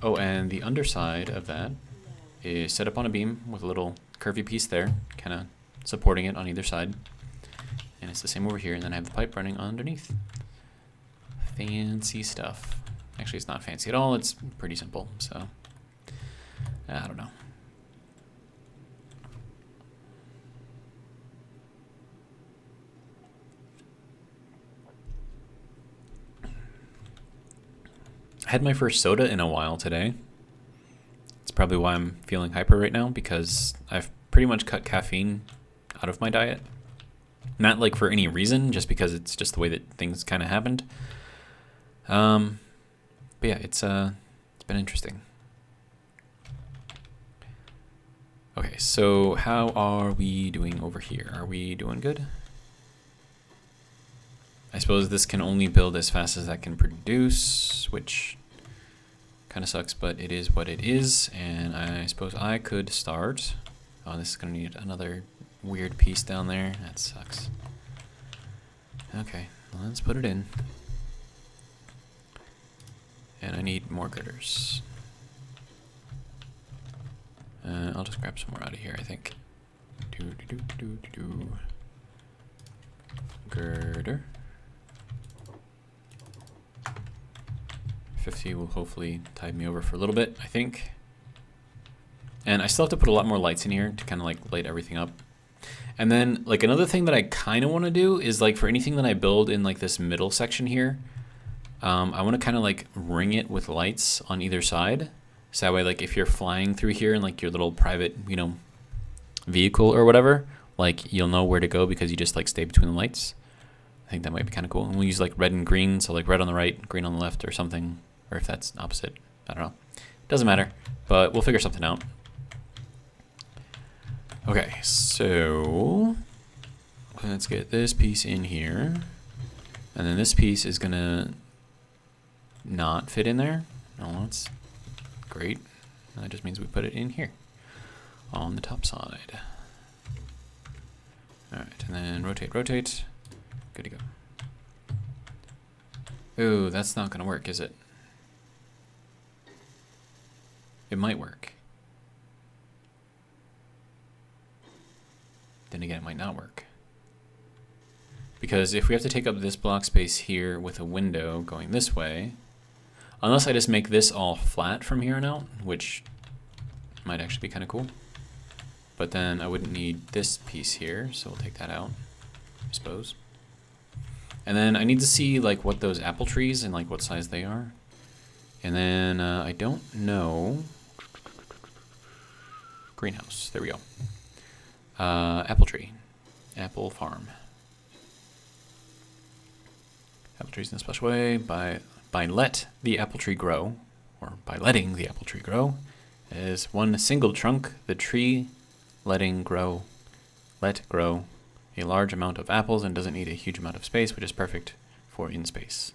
Oh, and the underside of that is set up on a beam with a little curvy piece there, kind of supporting it on either side. And it's the same over here, and then I have the pipe running underneath. Fancy stuff. Actually, it's not fancy at all. It's pretty simple, so I don't know. I had my first soda in a while today. It's probably why I'm feeling hyper right now, because I've pretty much cut caffeine out of my diet. Not like for any reason, just because it's just the way that things kind of happened. But yeah, it's been interesting. Okay, so how are we doing over here? Are we doing good? I suppose this can only build as fast as that can produce, which kind of sucks, but it is what it is. And I suppose I could start. Oh, this is going to need another weird piece down there. That sucks. Okay, well, let's put it in. And I need more girders. I'll just grab some more out of here, I think. Girder. 50 will hopefully tide me over for a little bit, I think. And I still have to put a lot more lights in here to kind of like light everything up. And then like another thing that I kind of want to do is like for anything that I build in like this middle section here, I want to kind of like ring it with lights on either side. So that way, like if you're flying through here in like your little private, you know, vehicle or whatever, like you'll know where to go because you just like stay between the lights. I think that might be kind of cool. And we'll use like red and green. So like red on the right, green on the left or something. Or if that's opposite, I don't know. Doesn't matter, but we'll figure something out. Okay, so let's get this piece in here. And then this piece is gonna not fit in there. Oh, that's great. That just means we put it in here on the top side. All right, and then rotate, rotate. Good to go. Ooh, that's not gonna work, is it? It might work. Then again, it might not work. Because if we have to take up this block space here with a window going this way, unless I just make this all flat from here on out, which might actually be kind of cool. But then I wouldn't need this piece here, so we'll take that out, I suppose. And then I need to see like what those apple trees and like what size they are. And then I don't know. Greenhouse, there we go. Apple tree, apple farm. Apple trees in a special way by let the apple tree grow, or by letting the apple tree grow, is one single trunk, the tree let grow a large amount of apples and doesn't need a huge amount of space, which is perfect for in space.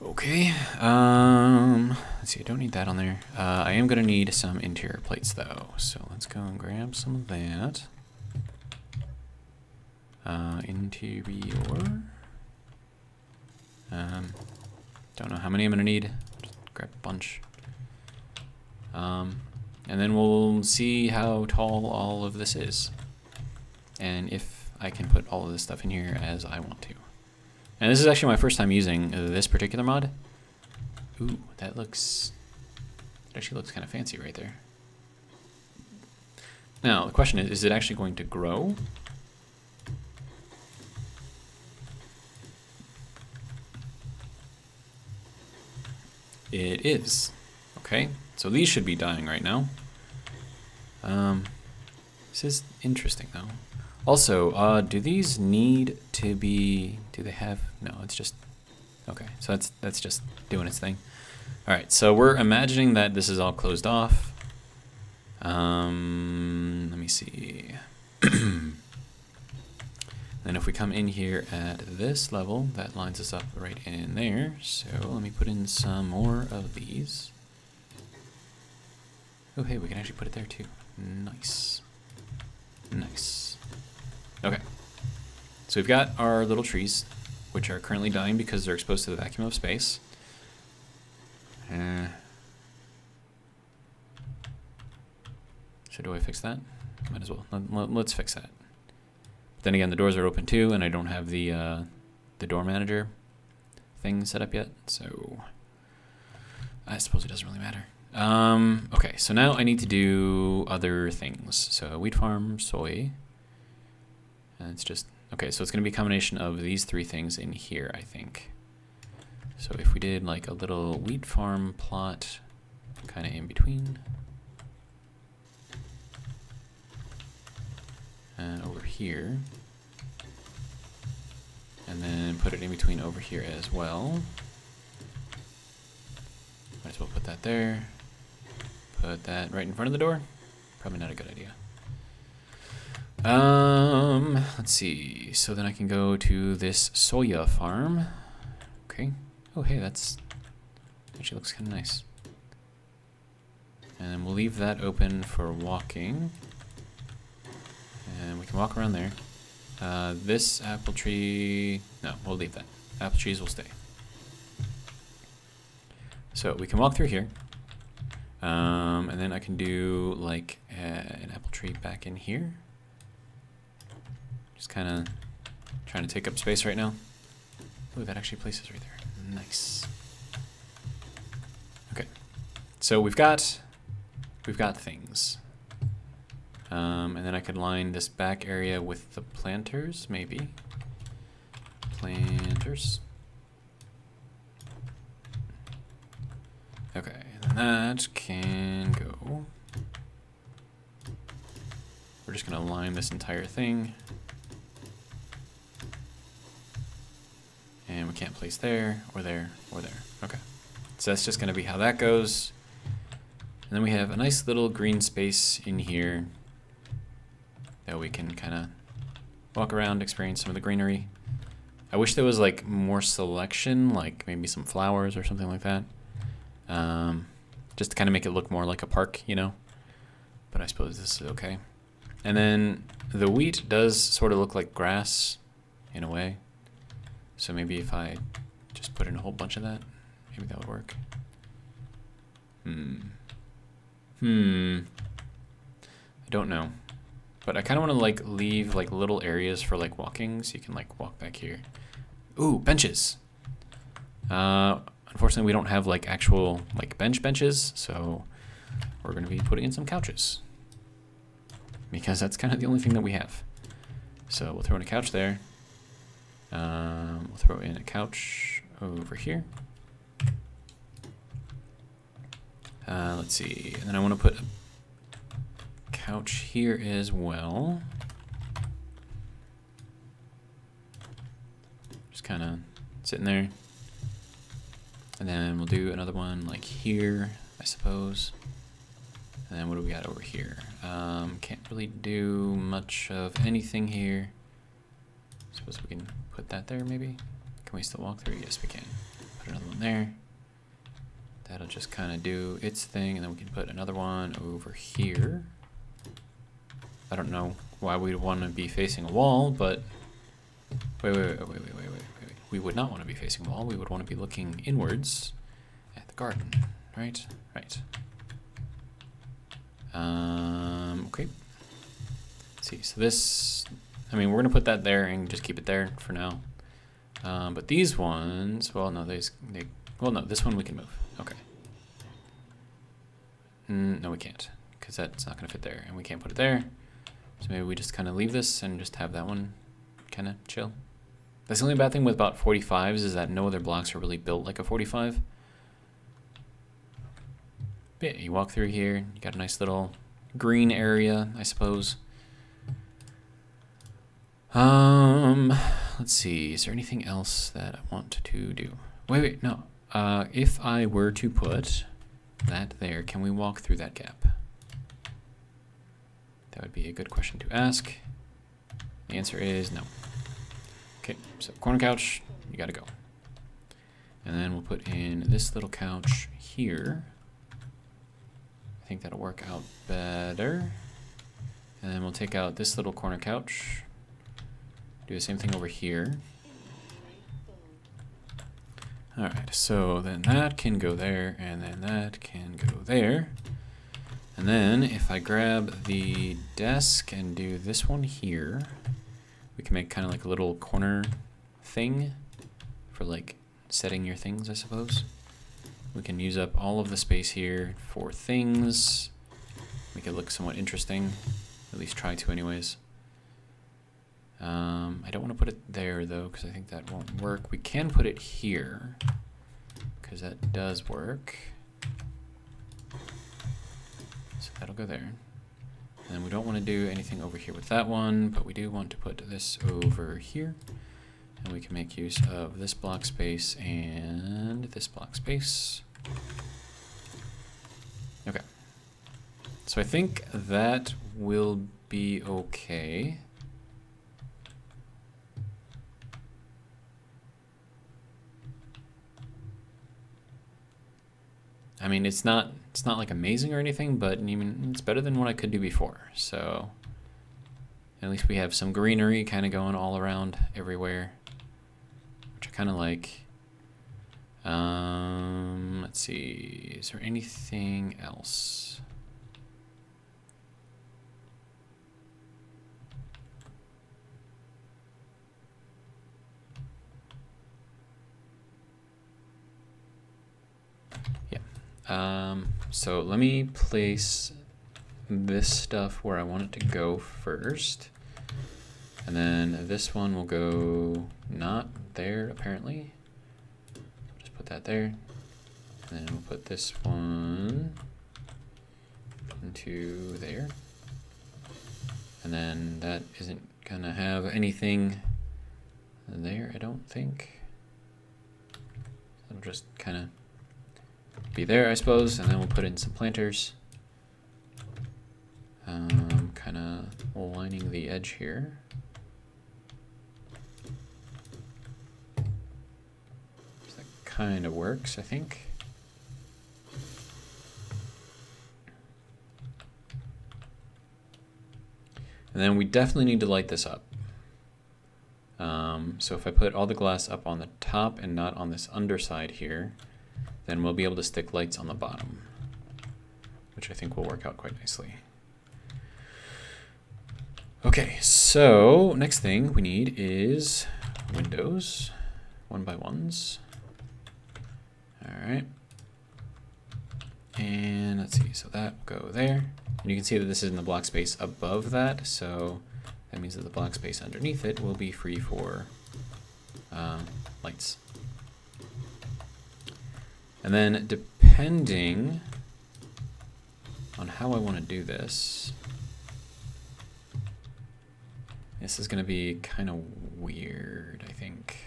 Okay, let's see, I don't need that on there. I am gonna need some interior plates though, so let's go and grab some of that. Interior. Don't know how many I'm gonna need. Just grab a bunch. And then we'll see how tall all of this is. And if I can put all of this stuff in here as I want to. And this is actually my first time using this particular mod. Ooh, that actually looks kind of fancy right there. Now, the question is it actually going to grow? It is. Okay, so these should be dying right now. This is interesting though. Also, do these need to be, do they have, no, it's just, okay, so that's just doing its thing. All right, so we're imagining that this is all closed off. Let me see. Then if we come in here at this level, that lines us up right in there. So let me put in some more of these. Oh, hey, we can actually put it there too. Nice. Nice. Okay. So we've got our little trees, which are currently dying because they're exposed to the vacuum of space. So do I fix that? Might as well. Let's fix that. But then again, the doors are open too, and I don't have the door manager thing set up yet, so I suppose it doesn't really matter. Okay, so now I need to do other things. So wheat farm, soy, and it's just, okay, so it's going to be a combination of these three things in here, I think. So if we did like a little wheat farm plot kind of in between. Over here. And then put it in between over here as well. Might as well put that there. Put that right in front of the door. Probably not a good idea. Let's see. So then I can go to this soya farm. Okay. Oh, hey, that's actually looks kind of nice. And then we'll leave that open for walking. And we can walk around there. This apple tree, no, we'll leave that. Apple trees will stay. So we can walk through here. And then I can do like an apple tree back in here. Just kind of trying to take up space right now. Ooh, that actually places right there. Nice. Okay. So we've got things. And then I could line this back area with the planters, maybe. Planters. Okay, and that can go. We're just gonna line this entire thing. And we can't place there, or there, or there. Okay. So that's just gonna be how that goes. And then we have a nice little green space in here that we can kind of walk around, experience some of the greenery. I wish there was like more selection, like maybe some flowers or something like that. Just to kind of make it look more like a park, you know? But I suppose this is okay. And then the wheat does sort of look like grass in a way. So maybe if I just put in a whole bunch of that, maybe that would work. I don't know. But I kind of want to like leave like little areas for like walking, so you can like walk back here. Ooh, benches. Unfortunately, we don't have like actual like benches, so we're going to be putting in some couches because that's kind of the only thing that we have. So we'll throw in a couch there. We'll throw in a couch over here. Let's see, and then I want to put a couch here as well. Just kind of sitting there. And then we'll do another one like here, I suppose. And then what do we got over here? Can't really do much of anything here. Suppose we can put that there maybe? Can we still walk through? Yes, we can. Put another one there. That'll just kind of do its thing, and then we can put another one over here. I don't know why we'd want to be facing a wall, but wait. We would not want to be facing a wall. We would want to be looking inwards at the garden, right? Right. Okay. Let's see. So this, I mean, we're gonna put that there and just keep it there for now. But these ones, well, no, well, no, this one we can move. Okay. No, we can't, because that's not gonna fit there, and we can't put it there. So maybe we just kind of leave this and just have that one kind of chill. That's the only bad thing with about 45s is that no other blocks are really built like a 45. But yeah, you walk through here, you got a nice little green area, I suppose. Let's see, is there anything else that I want to do? Wait, no. If I were to put that there, can we walk through that gap? That would be a good question to ask. The answer is no. Okay, so corner couch, you gotta go. And then we'll put in this little couch here. I think that'll work out better. And then we'll take out this little corner couch. Do the same thing over here. Alright, so then that can go there, and then that can go there. And then if I grab the desk and do this one here, we can make kind of like a little corner thing for like setting your things, I suppose. We can use up all of the space here for things. Make it look somewhat interesting, at least try to anyways. I don't want to put it there though, because I think that won't work. We can put it here, because that does work. So that'll go there. And then we don't want to do anything over here with that one, but we do want to put this over here. And we can make use of this block space and this block space. Okay. So I think that will be okay. I mean, it's not like amazing or anything, but even it's better than what I could do before. So at least we have some greenery kind of going all around everywhere, which I kind of like. Let's see, is there anything else? So let me place this stuff where I want it to go first. And then this one will go not there, apparently. Just put that there. And then we'll put this one into there. And then that isn't gonna have anything there, I don't think. It'll just kind of be there, I suppose, and then we'll put in some planters. Kind of lining the edge here. So that kind of works, I think. And then we definitely need to light this up. So if I put all the glass up on the top and not on this underside here, then we'll be able to stick lights on the bottom, which I think will work out quite nicely. Okay, so next thing we need is windows, 1x1s. All right. And let's see, so that will go there. And you can see that this is in the block space above that, so that means that the block space underneath it will be free for lights. And then depending on how I want to do this, this is going to be kind of weird, I think.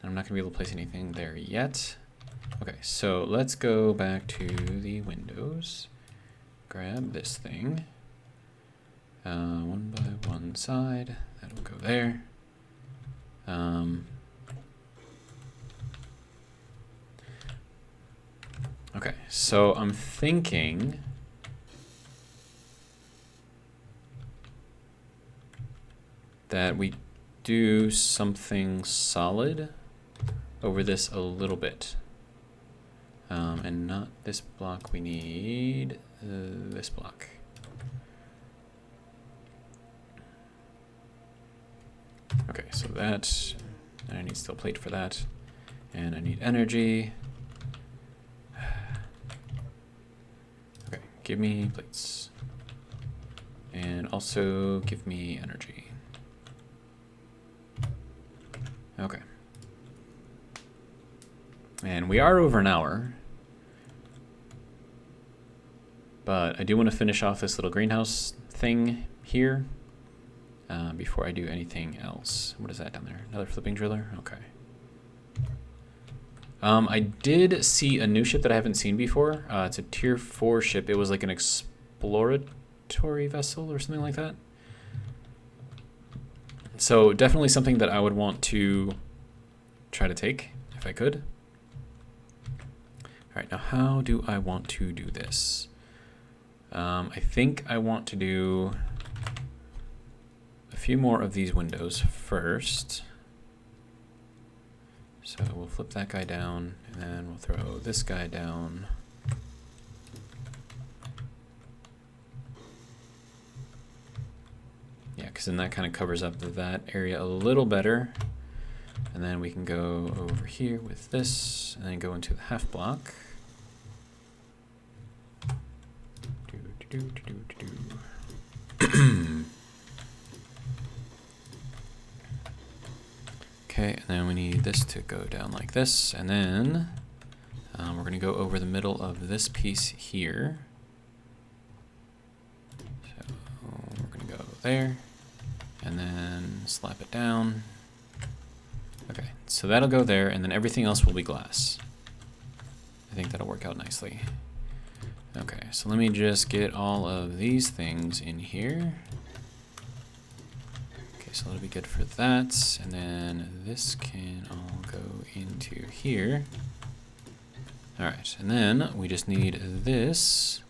I'm not going to be able to place anything there yet. Okay, so let's go back to the windows. Grab this thing. 1x1 side. That'll go there. Okay, so I'm thinking that we do something solid over this a little bit. And not this block, we need this block. Okay, so that, and I need steel plate for that, and I need energy. Okay, give me plates. And also give me energy. Okay. And we are over an hour. But I do want to finish off this little greenhouse thing here before I do anything else. What is that down there? Another flipping driller? Okay. I did see a new ship that I haven't seen before. It's a tier 4 ship. It was like an exploratory vessel or something like that. So definitely something that I would want to try to take if I could. All right, now how do I want to do this? I think I want to do a few more of these windows first. So we'll flip that guy down, and then we'll throw this guy down. Yeah, because then that kind of covers up that area a little better. And then we can go over here with this, and then go into the half block. Okay, and then we need this to go down like this, and then we're going to go over the middle of this piece here. So we're going to go there, and then slap it down. Okay, so that'll go there, and then everything else will be glass. I think that'll work out nicely. Okay, so let me just get all of these things in here. Okay, so that'll be good for that. And then this can all go into here. All right, and then we just need this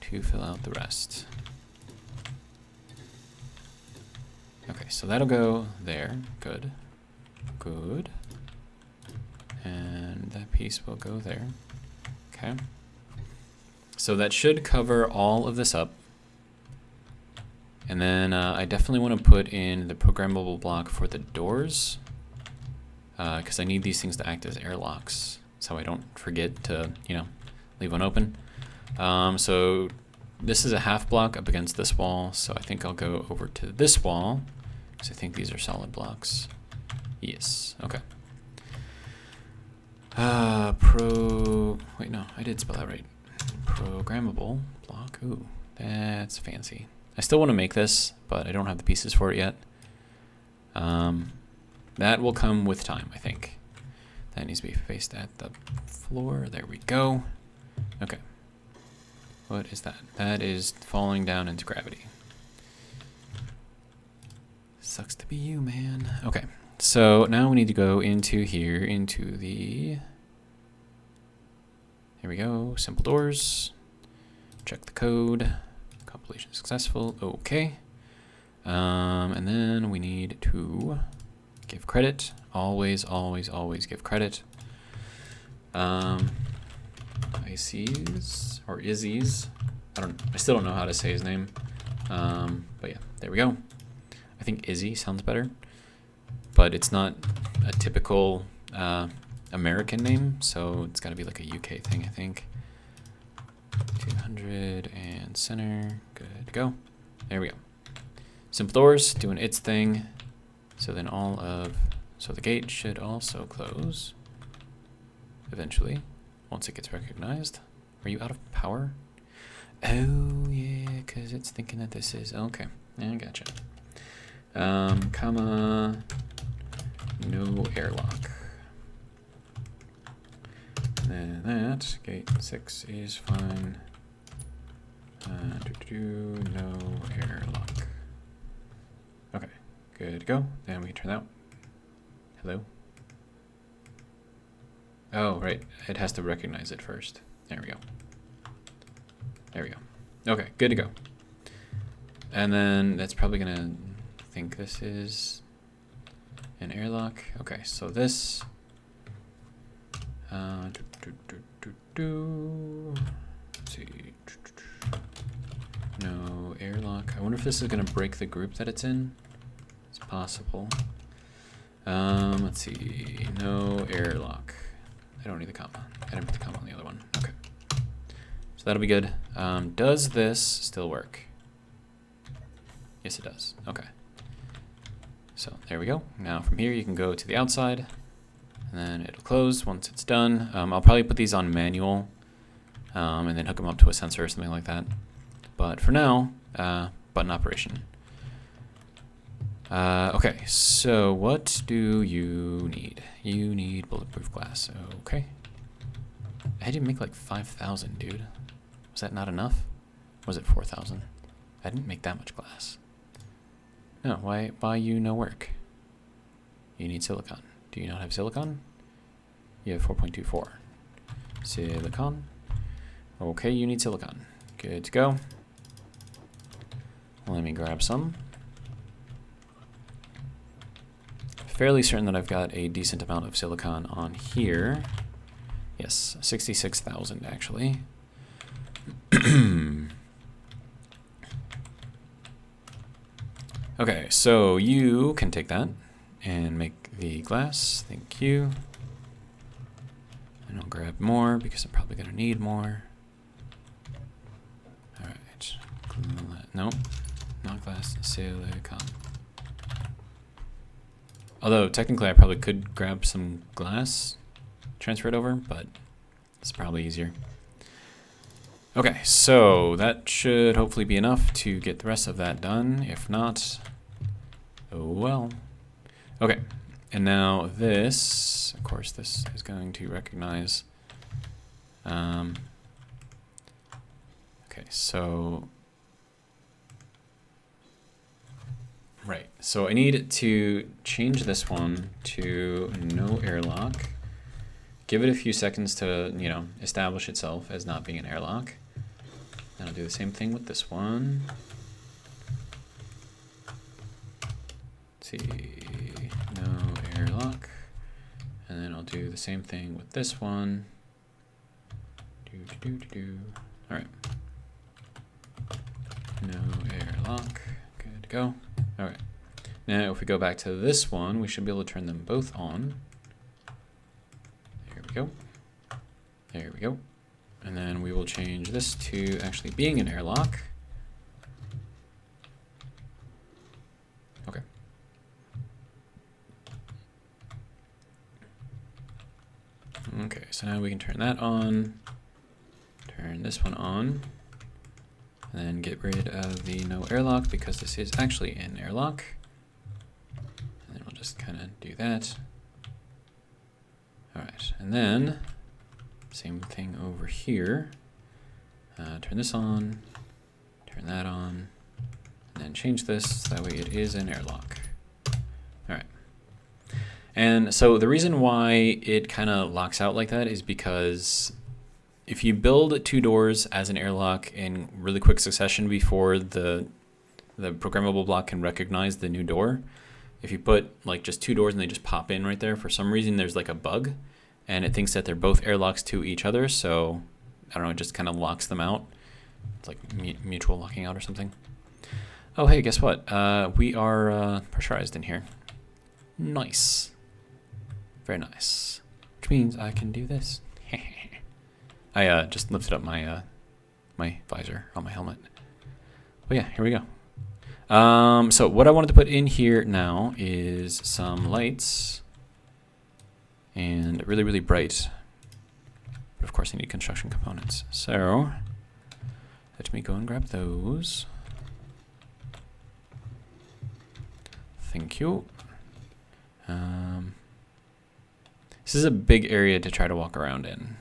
to fill out the rest. Okay, so that'll go there. Good. Good. And that piece will go there. Okay. So that should cover all of this up. And then I definitely want to put in the programmable block for the doors because I need these things to act as airlocks so I don't forget to, you know, leave one open. So this is a half block up against this wall, so I think I'll go over to this wall because I think these are solid blocks. Yes, okay. Wait, no, I did spell that right. Programmable block. Ooh, that's fancy. I still want to make this, but I don't have the pieces for it yet. That will come with time, I think. That needs to be faced at the floor. There we go. Okay. What is that? That is falling down into gravity. Sucks to be you, man. Okay. So now we need to go into here, into the... Here we go, simple doors. Check the code. Compilation successful, okay. And then we need to give credit. Always, always, always give credit. Ices, or Izzy's. I still don't know how to say his name. But yeah, there we go. I think Izzy sounds better. But it's not a typical American name, so it's got to be like a UK thing, I think. 200 and center, good to go. There we go. Simple doors doing its thing. So then so the gate should also close eventually once it gets recognized. Are you out of power? Oh yeah, because it's thinking that this is, okay, yeah, gotcha. Comma, no airlock. And then that, gate 6 is fine. No airlock. Okay, good to go. Then we can turn that. Hello? Oh, right. It has to recognize it first. There we go. There we go. Okay, good to go. And then that's probably gonna think this is an airlock. Okay, so this. Let's see. No airlock. I wonder if this is gonna break the group that it's in. It's possible. Let's see. No airlock. I don't need the comma. I didn't put the comma on the other one. Okay. So that'll be good. Does this still work? Yes, it does. Okay. So there we go. Now from here you can go to the outside, and then it'll close once it's done. I'll probably put these on manual, and then hook them up to a sensor or something like that. But for now, button operation. Okay, so what do you need? You need bulletproof glass. Okay. I had to make like 5,000, dude. Was that not enough? Was it 4,000? I didn't make that much glass. No, why you no work? You need silicon. Do you not have silicon? You have 4.24. Silicon. Okay, you need silicon. Good to go. Let me grab some. Fairly certain that I've got a decent amount of silicon on here. Yes, 66,000 actually. Okay, so you can take that and make the glass. Thank you. And I'll grab more because I'm probably gonna need more. All right. Nope, not glass, silicon. Although technically I probably could grab some glass, transfer it over, but it's probably easier. Okay, so that should hopefully be enough to get the rest of that done. If not, oh well. Okay, and now this, of course, this is going to recognize. Okay, so right, so I need to change this one to no airlock. Give it a few seconds to, you know, establish itself as not being an airlock. And I'll do the same thing with this one. Let's see, no airlock. And then I'll do the same thing with this one. All right. No airlock, good to go. All right, now if we go back to this one, we should be able to turn them both on. There we go. There we go. And then we will change this to actually being an airlock. Okay. Okay, so now we can turn that on, turn this one on, and then get rid of the no airlock because this is actually an airlock. And then we'll just kind of do that. All right, and then same thing over here. Turn this on, turn that on, and then change this so that way it is an airlock. All right. And so the reason why it kind of locks out like that is because if you build two doors as an airlock in really quick succession before the programmable block can recognize the new door, if you put like just two doors and they just pop in right there, for some reason there's like a bug and it thinks that they're both airlocks to each other, so I don't know, it just kind of locks them out. It's like mutual locking out or something. Oh hey, guess what? We are pressurized in here. Nice. Very nice. Which means I can do this. I just lifted up my my visor on my helmet. But yeah, here we go. So what I wanted to put in here now is some lights and really, really bright. But of course I need construction components. So let me go and grab those. Thank you. This is a big area to try to walk around in.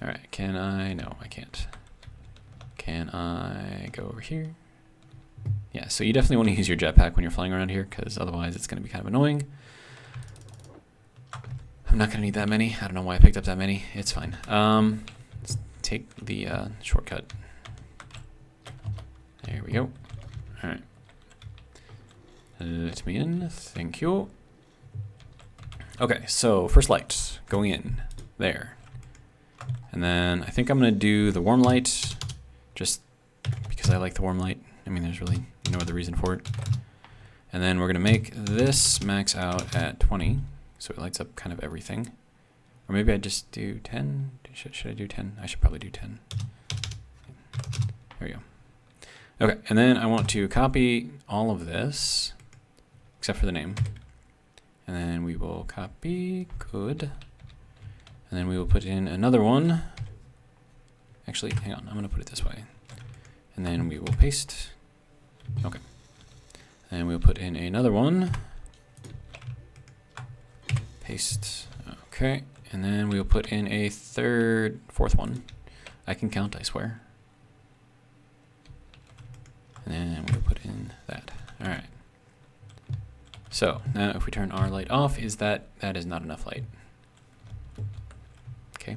All right, can I? No, I can't. Can I go over here? Yeah, so you definitely want to use your jetpack when you're flying around here because otherwise it's going to be kind of annoying. I'm not going to need that many. I don't know why I picked up that many. It's fine. Let's take the shortcut. There we go. All right. Let me in. Thank you. Okay, so first light going in there. And then I think I'm going to do the warm light just because I like the warm light. I mean, there's really no other reason for it. And then we're going to make this max out at 20, so it lights up kind of everything. Or maybe I just do 10. Should I do 10? I should probably do 10. There we go. Okay, and then I want to copy all of this, except for the name. And then we will copy, good. And then we will put in another one. Actually, hang on, I'm going to put it this way. And then we will paste. Okay. And we'll put in another one. Paste. Okay. And then we'll put in a fourth one. I can count, I swear. And then we'll put in that. All right. So now if we turn our light off, that is not enough light. Okay.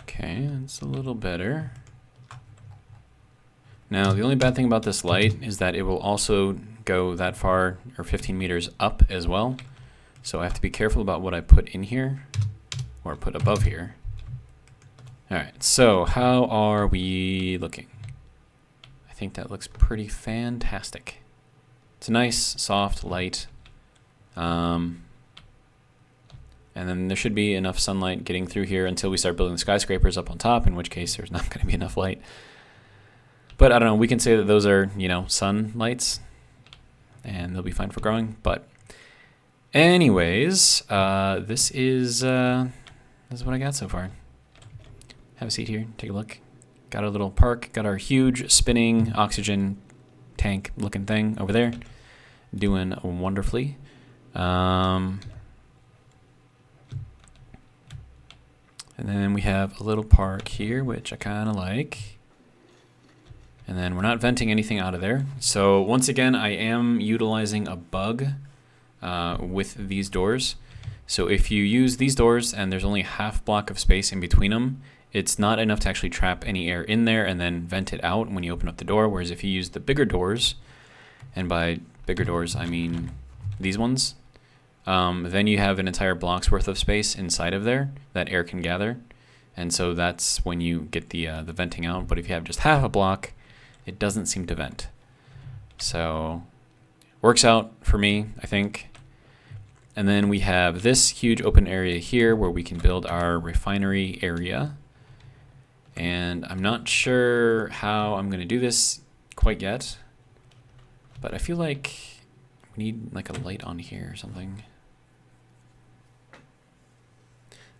Okay, it's a little better. Now, the only bad thing about this light is that it will also go that far, or 15 meters up as well. So I have to be careful about what I put in here, or put above here. All right, so how are we looking? I think that looks pretty fantastic. It's a nice, soft light. And then there should be enough sunlight getting through here until we start building the skyscrapers up on top, in which case there's not going to be enough light. But I don't know, we can say that those are, you know, sun lights, and they'll be fine for growing. But anyways, this is what I got so far. Have a seat here, take a look. Got our little park, got our huge spinning oxygen tank looking thing over there, doing wonderfully. And then we have a little park here, which I kind of like. And then we're not venting anything out of there. So once again, I am utilizing a bug with these doors. So if you use these doors and there's only a half block of space in between them, it's not enough to actually trap any air in there and then vent it out when you open up the door. Whereas if you use the bigger doors, and by bigger doors I mean these ones, then you have an entire block's worth of space inside of there that air can gather. And so that's when you get the venting out. But if you have just half a block, it doesn't seem to vent. So works out for me, I think. And then we have this huge open area here where we can build our refinery area. And I'm not sure how I'm going to do this quite yet, but I feel like we need like a light on here or something.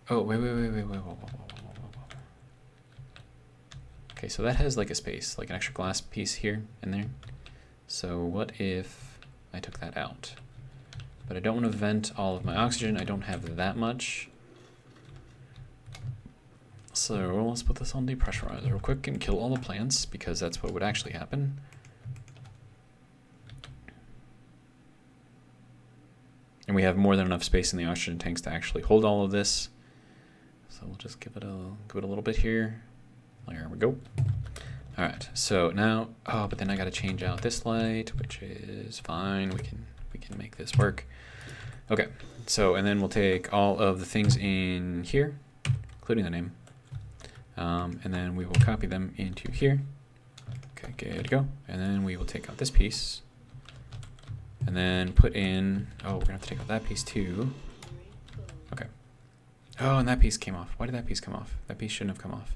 Oh, wait. Whoa. Okay, so that has like a space, like an extra glass piece here and there. So what if I took that out? But I don't want to vent all of my oxygen. I don't have that much. So let's put this on depressurizer real quick and kill all the plants, because that's what would actually happen. And we have more than enough space in the oxygen tanks to actually hold all of this. So we'll just give it a little bit here. There we go. All right. So now, but then I got to change out this light, which is fine. We can make this work. Okay. So and then we'll take all of the things in here, including the name, and then we will copy them into here. Okay, good to go. And then we will take out this piece, and then put in. Oh, we're gonna have to take out that piece too. Okay. Oh, and that piece came off. Why did that piece come off? That piece shouldn't have come off.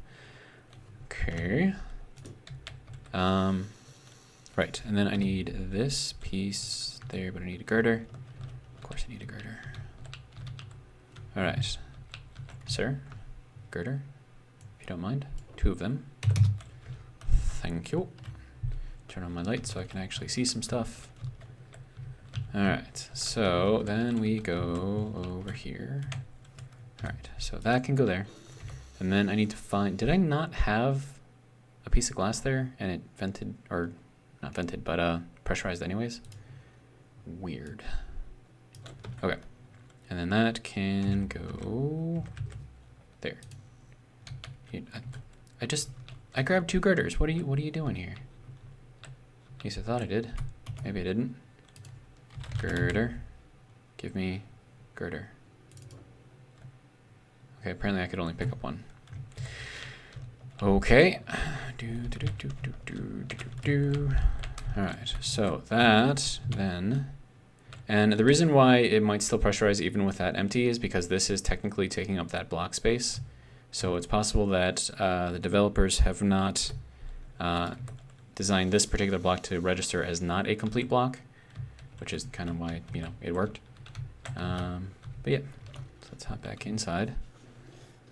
Okay. Right, and then I need this piece there, but I need a girder. Of course I need a girder. All right. Sir, girder, if you don't mind. 2 of them. Thank you. Turn on my light so I can actually see some stuff. All right, so then we go over here. All right, so that can go there. And then I need to find, did I not have a piece of glass there and it vented, or not vented, but pressurized anyways? Weird. Okay. And then that can go there. I grabbed 2 girders. What are you doing here? At least I thought I did. Maybe I didn't. Girder. Give me girder. Okay, apparently I could only pick up 1. Okay. Alright, so that then. And the reason why it might still pressurize even with that empty is because this is technically taking up that block space. So it's possible that the developers have not designed this particular block to register as not a complete block, which is kind of why, you know, it worked. But yeah, so let's hop back inside,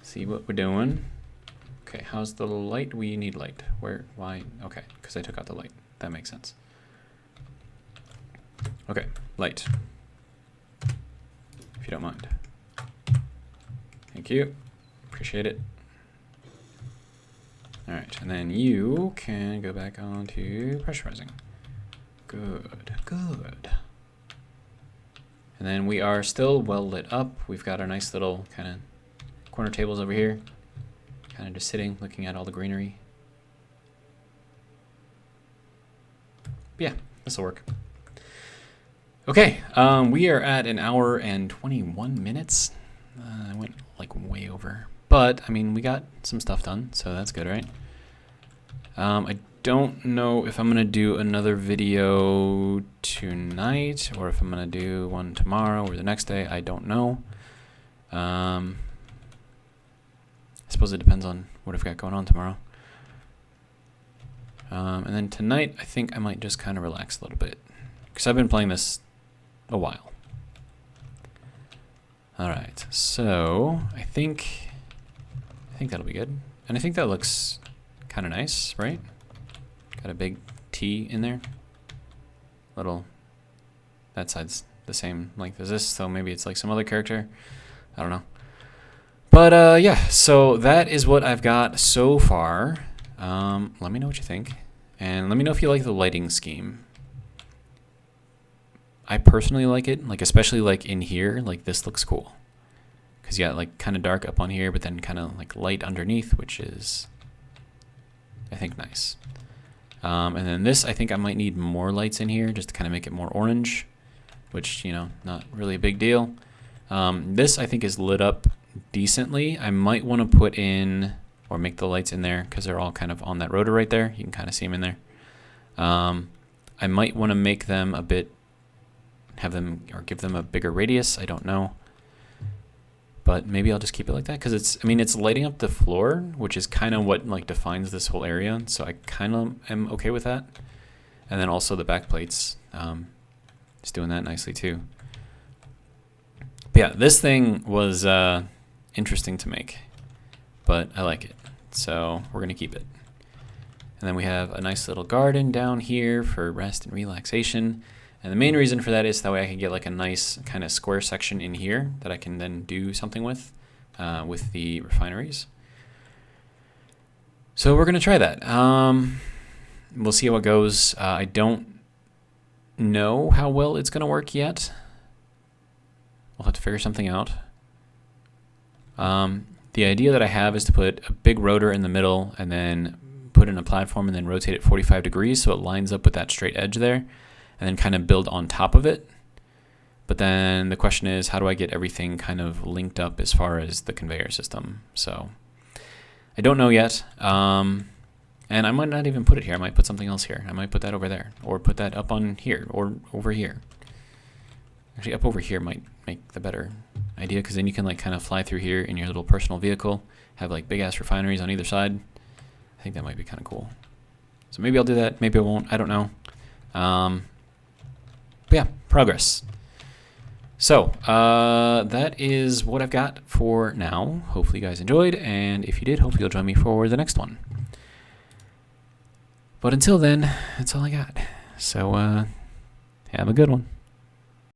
see what we're doing. Okay, how's the light? We need light. Where? Why? Okay, because I took out the light. That makes sense. Okay, light. If you don't mind. Thank you. Appreciate it. Alright, and then you can go back on to pressurizing. Good, good. And then we are still well lit up. We've got our nice little kind of corner tables over here. Kind of just sitting, looking at all the greenery. But yeah, this will work. Okay, we are at 1 hour and 21 minutes. I went like way over. But, I mean, we got some stuff done, so that's good, right? I don't know if I'm going to do another video tonight or if I'm going to do one tomorrow or the next day. I don't know. I suppose it depends on what I've got going on tomorrow. And then tonight, I think I might just kind of relax a little bit because I've been playing this a while. All right, so I think that'll be good. And I think that looks kind of nice, right? Got a big T in there. That side's the same length as this, so maybe it's like some other character. I don't know. But yeah, so that is what I've got so far. Let me know what you think. And let me know if you like the lighting scheme. I personally like it, like especially like in here, like this looks cool. Because you got like kind of dark up on here, but then kind of like light underneath, which is, I think, nice. And then this, I think I might need more lights in here just to kind of make it more orange, which, you know, not really a big deal. This, I think, is lit up decently. I might want to put in, or make the lights in there, because they're all kind of on that rotor right there. You can kind of see them in there. I might want to make them a bit, have them, or give them a bigger radius. I don't know. But maybe I'll just keep it like that because it's, I mean, it's lighting up the floor, which is kind of what like defines this whole area. So I kind of am okay with that. And then also the back plates, just doing that nicely too. But yeah, this thing was interesting to make, but I like it. So we're going to keep it. And then we have a nice little garden down here for rest and relaxation. And the main reason for that is that way I can get like a nice kind of square section in here that I can then do something with the refineries. So we're going to try that. We'll see how it goes. I don't know how well it's going to work yet. We'll have to figure something out. The idea that I have is to put a big rotor in the middle and then put in a platform and then rotate it 45 degrees so it lines up with that straight edge there. And then kind of build on top of it. But then the question is, how do I get everything kind of linked up as far as the conveyor system? So I don't know yet. And I might not even put it here. I might put something else here. I might put that over there, or put that up on here, or over here. Actually, up over here might make the better idea, because then you can like kind of fly through here in your little personal vehicle, have like big ass refineries on either side. I think that might be kind of cool. So maybe I'll do that. Maybe I won't. I don't know. But yeah, progress. So that is what I've got for now. Hopefully you guys enjoyed, and if you did, hopefully you'll join me for the next one. But until then, that's all I got. So have a good one.